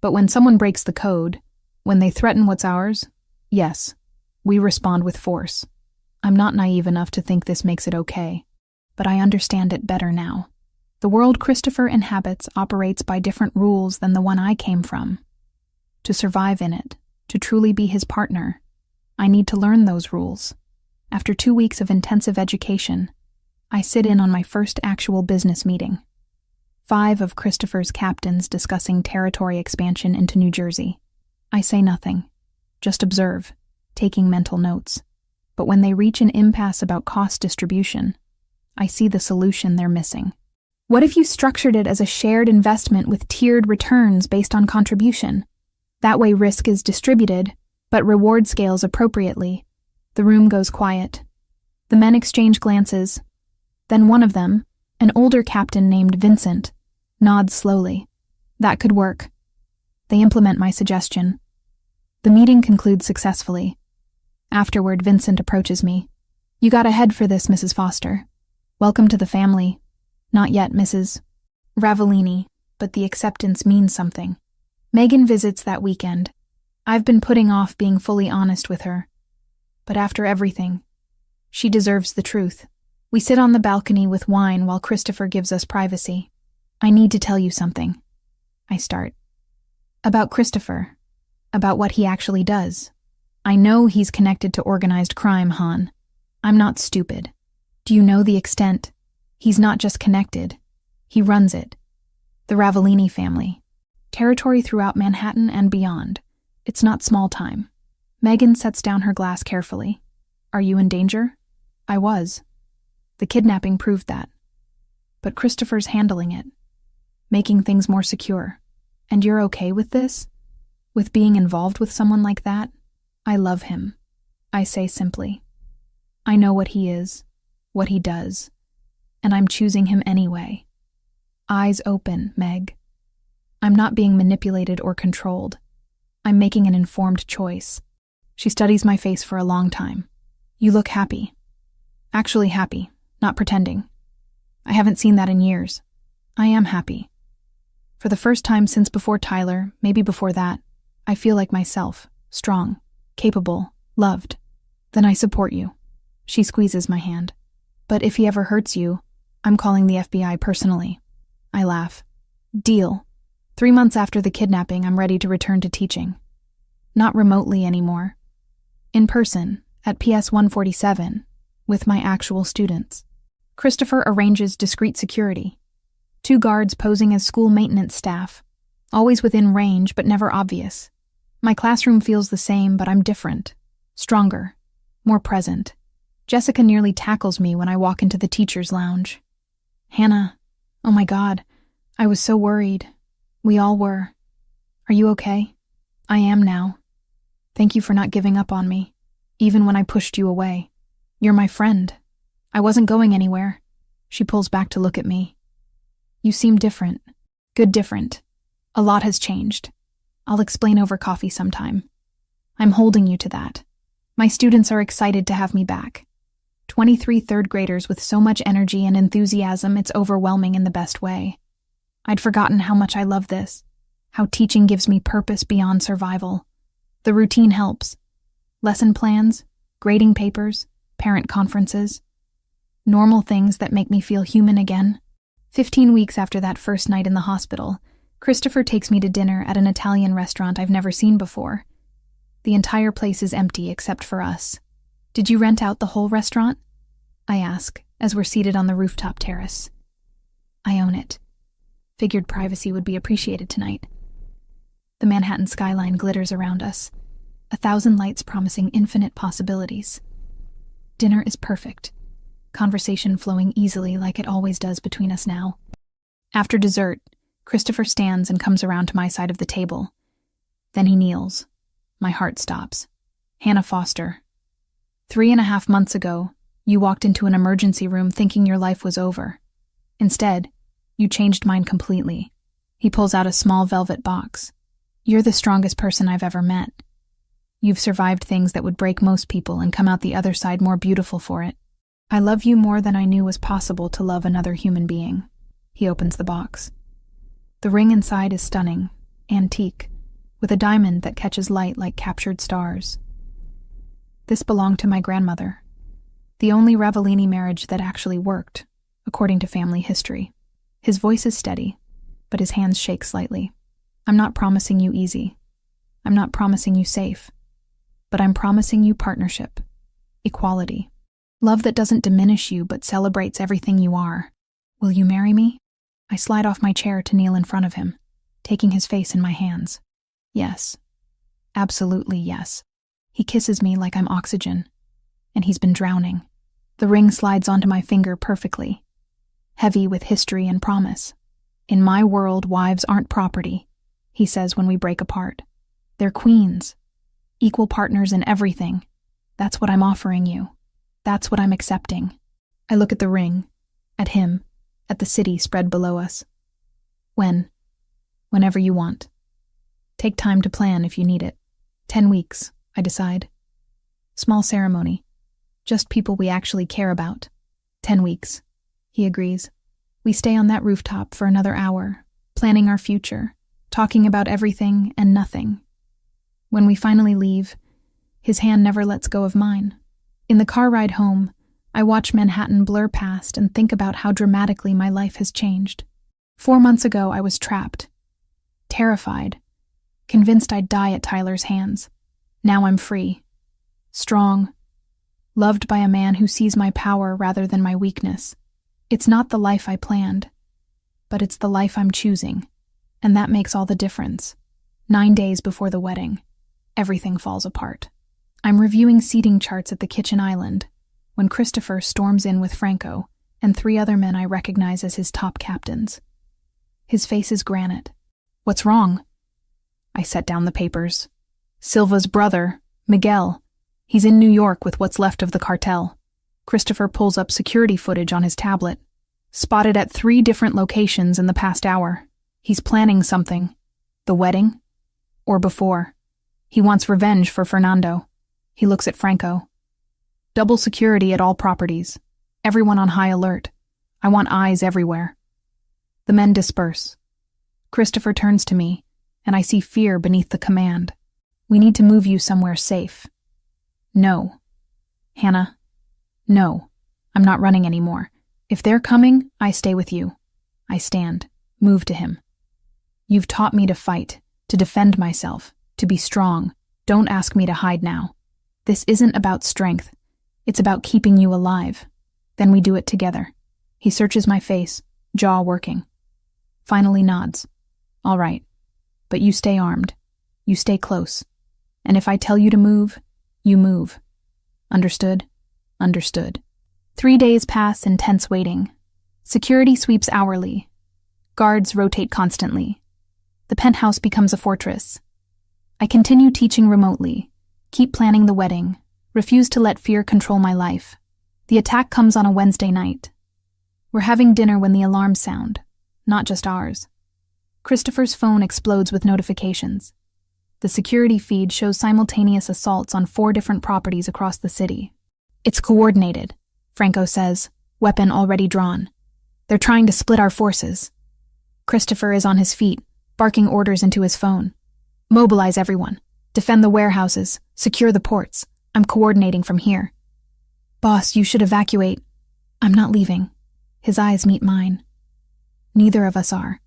But when someone breaks the code, when they threaten what's ours, yes, we respond with force. I'm not naive enough to think this makes it okay, but I understand it better now. The world Christopher inhabits operates by different rules than the one I came from. To survive in it, to truly be his partner, I need to learn those rules. After 2 weeks of intensive education, I sit in on my first actual business meeting. 5 of Christopher's captains discussing territory expansion into New Jersey. I say nothing, just observe, taking mental notes. But when they reach an impasse about cost distribution, I see the solution they're missing. What if you structured it as a shared investment with tiered returns based on contribution? That way risk is distributed, but reward scales appropriately. The room goes quiet. The men exchange glances. Then one of them, an older captain named Vincent, nods slowly. That could work. They implement my suggestion. The meeting concludes successfully. Afterward, Vincent approaches me. You got a head for this, Mrs. Foster. Welcome to the family. Not yet, Mrs. Ravellini, but the acceptance means something. Megan visits that weekend. I've been putting off being fully honest with her. But after everything, she deserves the truth. We sit on the balcony with wine while Christopher gives us privacy. I need to tell you something. I start. About Christopher. About what he actually does. I know he's connected to organized crime, Han. I'm not stupid. Do you know the extent? He's not just connected. He runs it. The Ravellini family. Territory throughout Manhattan and beyond. It's not small time. Megan sets down her glass carefully. Are you in danger? I was. The kidnapping proved that. But Christopher's handling it. Making things more secure. And you're okay with this? With being involved with someone like that? I love him. I say simply. I know what he is, what he does, and I'm choosing him anyway. Eyes open, Meg. I'm not being manipulated or controlled. I'm making an informed choice. She studies my face for a long time. You look happy. Actually happy, not pretending. I haven't seen that in years. I am happy. For the first time since before Tyler, maybe before that, I feel like myself, strong, capable, loved. Then I support you. She squeezes my hand. But if he ever hurts you, I'm calling the FBI personally. I laugh. Deal. 3 months after the kidnapping, I'm ready to return to teaching. Not remotely anymore. In person, at PS 147, with my actual students. Christopher arranges discreet security. 2 guards posing as school maintenance staff, always within range but never obvious. My classroom feels the same, but I'm different. Stronger. More present. Jessica nearly tackles me when I walk into the teacher's lounge. Hannah, oh my God, I was so worried. We all were. Are you okay? I am now. Thank you for not giving up on me, even when I pushed you away. You're my friend. I wasn't going anywhere. She pulls back to look at me. You seem different. Good different. A lot has changed. I'll explain over coffee sometime. I'm holding you to that. My students are excited to have me back. 23 third graders with so much energy and enthusiasm, it's overwhelming in the best way. I'd forgotten how much I love this, how teaching gives me purpose beyond survival. The routine helps. Lesson plans, grading papers, parent conferences. Normal things that make me feel human again. 15 weeks after that first night in the hospital, Christopher takes me to dinner at an Italian restaurant I've never seen before. The entire place is empty except for us. Did you rent out the whole restaurant? I ask, as we're seated on the rooftop terrace. I own it. Figured privacy would be appreciated tonight. The Manhattan skyline glitters around us, 1,000 lights promising infinite possibilities. Dinner is perfect, conversation flowing easily like it always does between us now. After dessert, Christopher stands and comes around to my side of the table. Then he kneels. My heart stops. Hannah Foster. 3.5 months ago, you walked into an emergency room thinking your life was over. Instead, you changed mine completely. He pulls out a small velvet box. You're the strongest person I've ever met. You've survived things that would break most people and come out the other side more beautiful for it. I love you more than I knew was possible to love another human being. He opens the box. The ring inside is stunning, antique, with a diamond that catches light like captured stars. This belonged to my grandmother, the only Ravellini marriage that actually worked, according to family history. His voice is steady, but his hands shake slightly. I'm not promising you easy. I'm not promising you safe. But I'm promising you partnership, equality, love that doesn't diminish you but celebrates everything you are. Will you marry me? I slide off my chair to kneel in front of him, taking his face in my hands. Yes. Absolutely yes. He kisses me like I'm oxygen, and he's been drowning. The ring slides onto my finger perfectly, heavy with history and promise. In my world, wives aren't property, he says when we break apart. They're queens, equal partners in everything. That's what I'm offering you. That's what I'm accepting. I look at the ring, at him, at the city spread below us. Whenever you want. Take time to plan if you need it. 10 weeks, I decide. Small ceremony. Just people we actually care about. 10 weeks. He agrees. We stay on that rooftop for another hour, planning our future, talking about everything and nothing. When we finally leave, his hand never lets go of mine. In the car ride home, I watch Manhattan blur past and think about how dramatically my life has changed. 4 months ago, I was trapped, terrified, convinced I'd die at Tyler's hands. Now I'm free, strong, loved by a man who sees my power rather than my weakness. It's not the life I planned, but it's the life I'm choosing, and that makes all the difference. 9 days before the wedding, everything falls apart. I'm reviewing seating charts at the kitchen island when Christopher storms in with Franco and 3 other men I recognize as his top captains. His face is granite. What's wrong? I set down the papers. Silva's brother, Miguel. He's in New York with what's left of the cartel. Christopher pulls up security footage on his tablet. Spotted at 3 different locations in the past hour. He's planning something. The wedding? Or before. He wants revenge for Fernando. He looks at Franco. Double security at all properties. Everyone on high alert. I want eyes everywhere. The men disperse. Christopher turns to me, and I see fear beneath the command. We need to move you somewhere safe. No. Hannah. No, I'm not running anymore. If they're coming, I stay with you. I stand, move to him. You've taught me to fight, to defend myself, to be strong. Don't ask me to hide now. This isn't about strength. It's about keeping you alive. Then we do it together. He searches my face, jaw working. Finally nods. All right. But you stay armed. You stay close. And if I tell you to move, you move. Understood? Understood. 3 days pass in tense waiting. Security sweeps hourly. Guards rotate constantly. The penthouse becomes a fortress. I continue teaching remotely, keep planning the wedding, refuse to let fear control my life. The attack comes on a Wednesday night. We're having dinner when the alarms sound, not just ours. Christopher's phone explodes with notifications. The security feed shows simultaneous assaults on 4 different properties across the city. It's coordinated, Franco says, weapon already drawn. They're trying to split our forces. Christopher is on his feet, barking orders into his phone. Mobilize everyone. Defend the warehouses. Secure the ports. I'm coordinating from here. Boss, you should evacuate. I'm not leaving. His eyes meet mine. Neither of us are.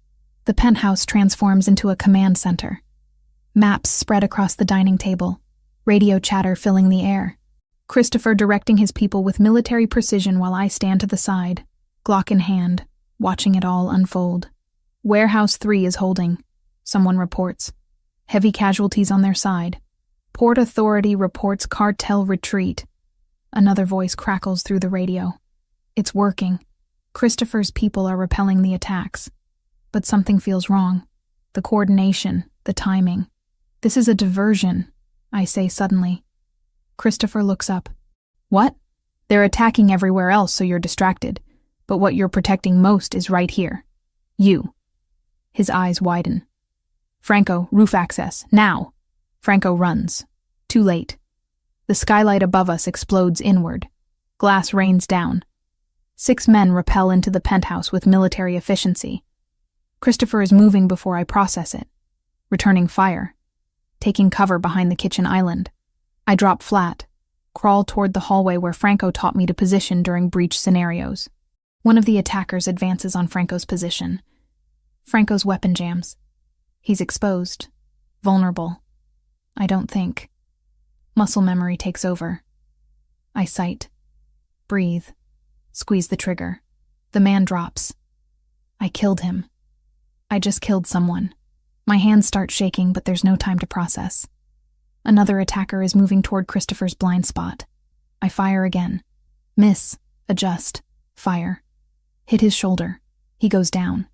The penthouse transforms into a command center. Maps spread across the dining table. Radio chatter filling the air. Christopher directing his people with military precision while I stand to the side, Glock in hand, watching it all unfold. Warehouse 3 is holding, someone reports. Heavy casualties on their side. Port Authority reports cartel retreat. Another voice crackles through the radio. It's working. Christopher's people are repelling the attacks. But something feels wrong. The coordination, the timing. This is a diversion, I say suddenly. Christopher looks up. What? They're attacking everywhere else, so you're distracted. But what you're protecting most is right here. You. His eyes widen. Franco, roof access, now. Franco runs. Too late. The skylight above us explodes inward. Glass rains down. 6 men rappel into the penthouse with military efficiency. Christopher is moving before I process it. Returning fire. Taking cover behind the kitchen island. I drop flat. Crawl toward the hallway where Franco taught me to position during breach scenarios. One of the attackers advances on Franco's position. Franco's weapon jams. He's exposed. Vulnerable. I don't think. Muscle memory takes over. I sight. Breathe. Squeeze the trigger. The man drops. I killed him. I just killed someone. My hands start shaking, but there's no time to process. Another attacker is moving toward Christopher's blind spot. I fire again. Miss. Adjust. Fire. Hit his shoulder. He goes down.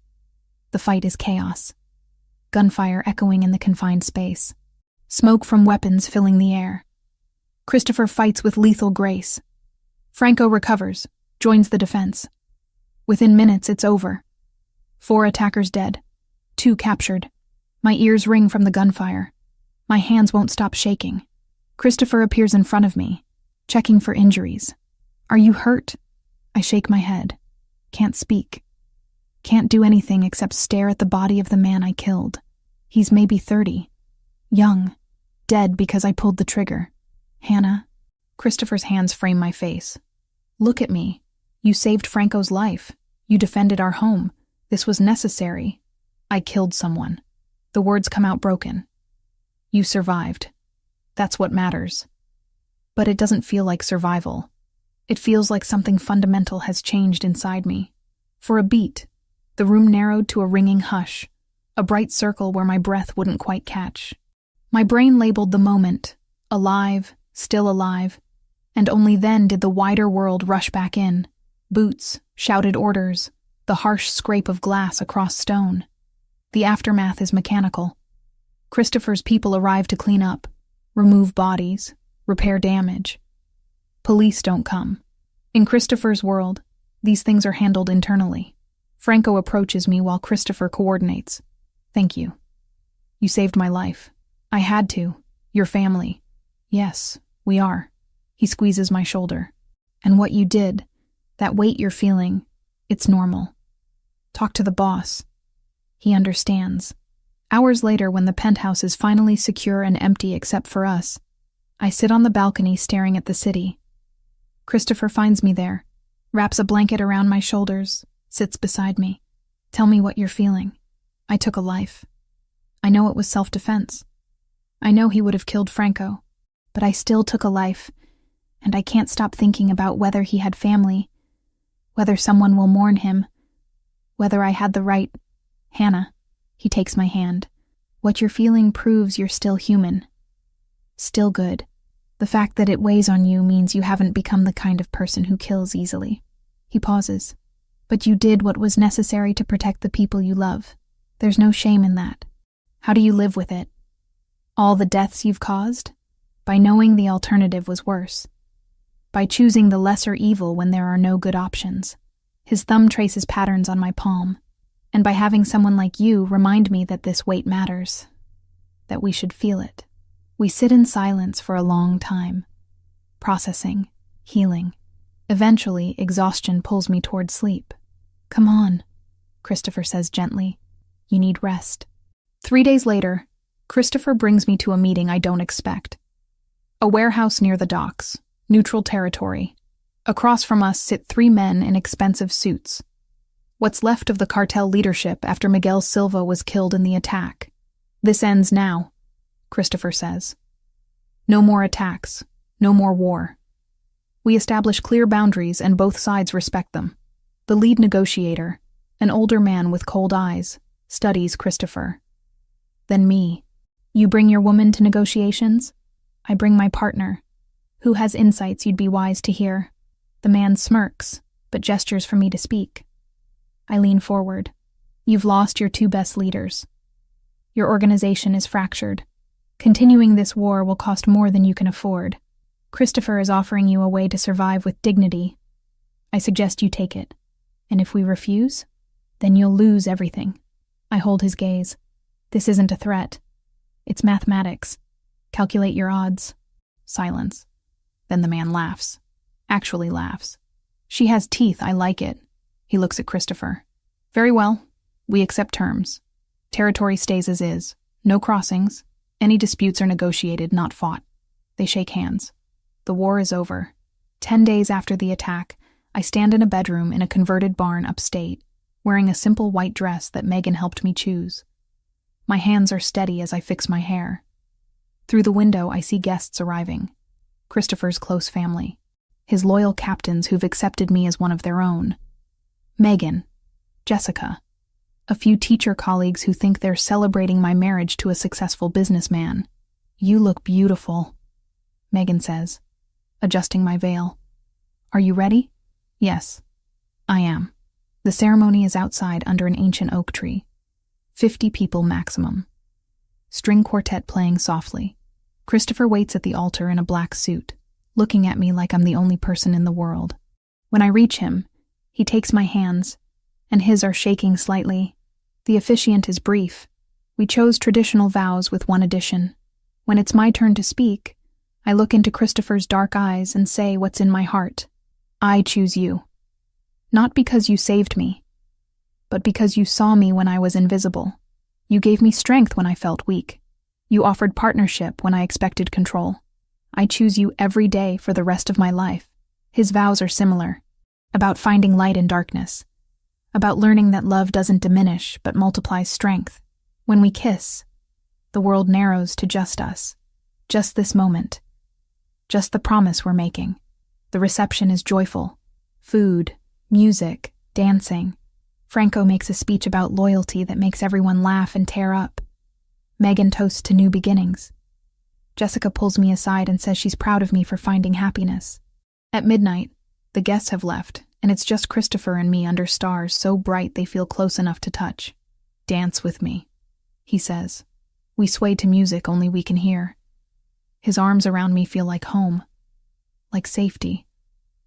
The fight is chaos. Gunfire echoing in the confined space. Smoke from weapons filling the air. Christopher fights with lethal grace. Franco recovers, joins the defense. Within minutes, it's over. 4 attackers dead. 2 captured. My ears ring from the gunfire. My hands won't stop shaking. Christopher appears in front of me, checking for injuries. Are you hurt? I shake my head. Can't speak. Can't do anything except stare at the body of the man I killed. He's maybe 30. Young. Dead because I pulled the trigger. Hannah. Christopher's hands frame my face. Look at me. You saved Franco's life. You defended our home. This was necessary. I killed someone. The words come out broken. You survived. That's what matters. But it doesn't feel like survival. It feels like something fundamental has changed inside me. For a beat, the room narrowed to a ringing hush, a bright circle where my breath wouldn't quite catch. My brain labeled the moment, alive, still alive, and only then did the wider world rush back in. Boots, shouted orders, the harsh scrape of glass across stone. The aftermath is mechanical. Christopher's people arrive to clean up, remove bodies, repair damage. Police don't come. In Christopher's world, these things are handled internally. Franco approaches me while Christopher coordinates. Thank you. You saved my life. I had to. Your family. Yes, we are. He squeezes my shoulder. And what you did, that weight you're feeling, it's normal. Talk to the boss. He understands. Hours later, when the penthouse is finally secure and empty except for us, I sit on the balcony staring at the city. Christopher finds me there, wraps a blanket around my shoulders, sits beside me. Tell me what you're feeling. I took a life. I know it was self-defense. I know he would have killed Franco, but I still took a life, and I can't stop thinking about whether he had family, whether someone will mourn him, whether I had the right. Hannah, he takes my hand. What you're feeling proves you're still human. Still good. The fact that it weighs on you means you haven't become the kind of person who kills easily. He pauses. But you did what was necessary to protect the people you love. There's no shame in that. How do you live with it? All the deaths you've caused? By knowing the alternative was worse. By choosing the lesser evil when there are no good options. His thumb traces patterns on my palm. And by having someone like you remind me that this weight matters. That we should feel it. We sit in silence for a long time. Processing. Healing. Eventually, exhaustion pulls me toward sleep. Come on, Christopher says gently. You need rest. 3 days later, Christopher brings me to a meeting I don't expect. A warehouse near the docks, neutral territory. Across from us sit 3 men in expensive suits. What's left of the cartel leadership after Miguel Silva was killed in the attack. This ends now, Christopher says. No more attacks, no more war. We establish clear boundaries and both sides respect them. The lead negotiator, an older man with cold eyes, studies Christopher. Then me. You bring your woman to negotiations? I bring my partner, who has insights you'd be wise to hear. The man smirks, but gestures for me to speak. I lean forward. You've lost your 2 best leaders. Your organization is fractured. Continuing this war will cost more than you can afford. Christopher is offering you a way to survive with dignity. I suggest you take it. And if we refuse, then you'll lose everything. I hold his gaze. This isn't a threat. It's mathematics. Calculate your odds. Silence. Then the man laughs. Actually laughs. She has teeth, I like it. He looks at Christopher. Very well. We accept terms. Territory stays as is. No crossings. Any disputes are negotiated, not fought. They shake hands. The war is over. 10 days after the attack, I stand in a bedroom in a converted barn upstate, wearing a simple white dress that Megan helped me choose. My hands are steady as I fix my hair. Through the window, I see guests arriving. Christopher's close family. His loyal captains who've accepted me as one of their own. Megan. Jessica. A few teacher colleagues who think they're celebrating my marriage to a successful businessman. You look beautiful, Megan says, adjusting my veil. Are you ready? Yes, I am. The ceremony is outside under an ancient oak tree. 50 people maximum. String quartet playing softly. Christopher waits at the altar in a black suit, looking at me like I'm the only person in the world. When I reach him, he takes my hands, and his are shaking slightly. The officiant is brief. We chose traditional vows with one addition. When it's my turn to speak, I look into Christopher's dark eyes and say what's in my heart. I choose you. Not because you saved me, but because you saw me when I was invisible. You gave me strength when I felt weak. You offered partnership when I expected control. I choose you every day for the rest of my life. His vows are similar, about finding light in darkness, about learning that love doesn't diminish but multiplies strength. When we kiss, the world narrows to just us, just this moment, just the promise we're making. The reception is joyful. Food, music, dancing. Franco makes a speech about loyalty that makes everyone laugh and tear up. Megan toasts to new beginnings. Jessica pulls me aside and says she's proud of me for finding happiness. At midnight, the guests have left, and it's just Christopher and me under stars so bright they feel close enough to touch. Dance with me, he says. We sway to music only we can hear. His arms around me feel like home, like safety,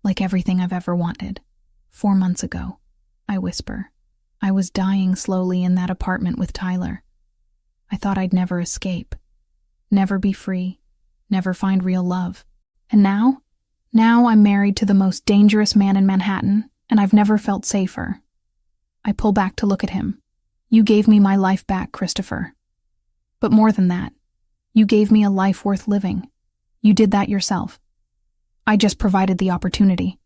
like everything I've ever wanted. 4 months ago, I whisper, I was dying slowly in that apartment with Tyler. I thought I'd never escape, never be free, never find real love. And now I'm married to the most dangerous man in Manhattan, and I've never felt safer. I pull back to look at him. You gave me my life back, Christopher. But more than that, you gave me a life worth living. You did that yourself. I just provided the opportunity.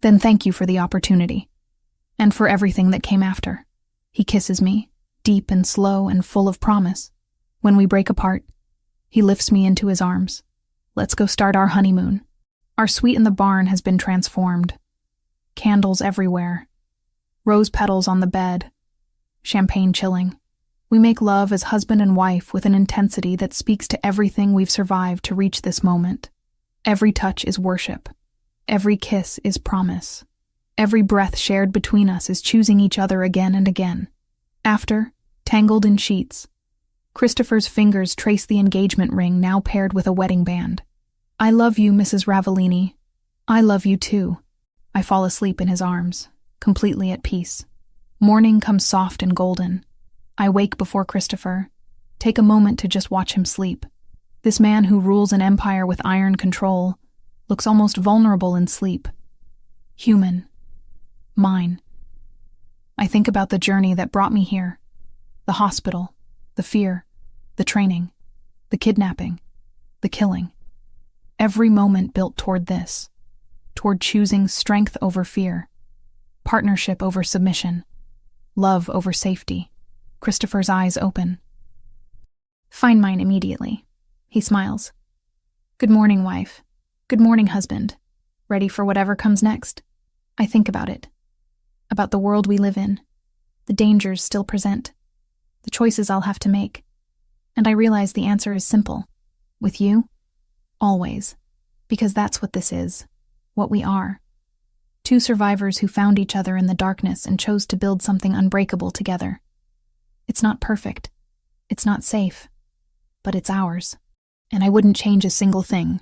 Then thank you for the opportunity. And for everything that came after. He kisses me, deep and slow and full of promise. When we break apart, he lifts me into his arms. Let's go start our honeymoon. Our suite in the barn has been transformed. Candles everywhere. Rose petals on the bed. Champagne chilling. We make love as husband and wife with an intensity that speaks to everything we've survived to reach this moment. Every touch is worship. Every kiss is promise. Every breath shared between us is choosing each other again and again. After, tangled in sheets, Christopher's fingers trace the engagement ring now paired with a wedding band. I love you, Mrs. Ravellini. I love you too. I fall asleep in his arms, completely at peace. Morning comes soft and golden. I wake before Christopher, take a moment to just watch him sleep. This man who rules an empire with iron control looks almost vulnerable in sleep. Human. Mine. I think about the journey that brought me here. The hospital, the fear, the training, the kidnapping, the killing. Every moment built toward this, toward choosing strength over fear, partnership over submission, love over safety. Christopher's eyes open. Find mine immediately. He smiles. Good morning, wife. Good morning, husband. Ready for whatever comes next? I think about it. About the world we live in. The dangers still present. The choices I'll have to make. And I realize the answer is simple. With you? Always. Because that's what this is. What we are. Two survivors who found each other in the darkness and chose to build something unbreakable together. It's not perfect. It's not safe. But it's ours. And I wouldn't change a single thing.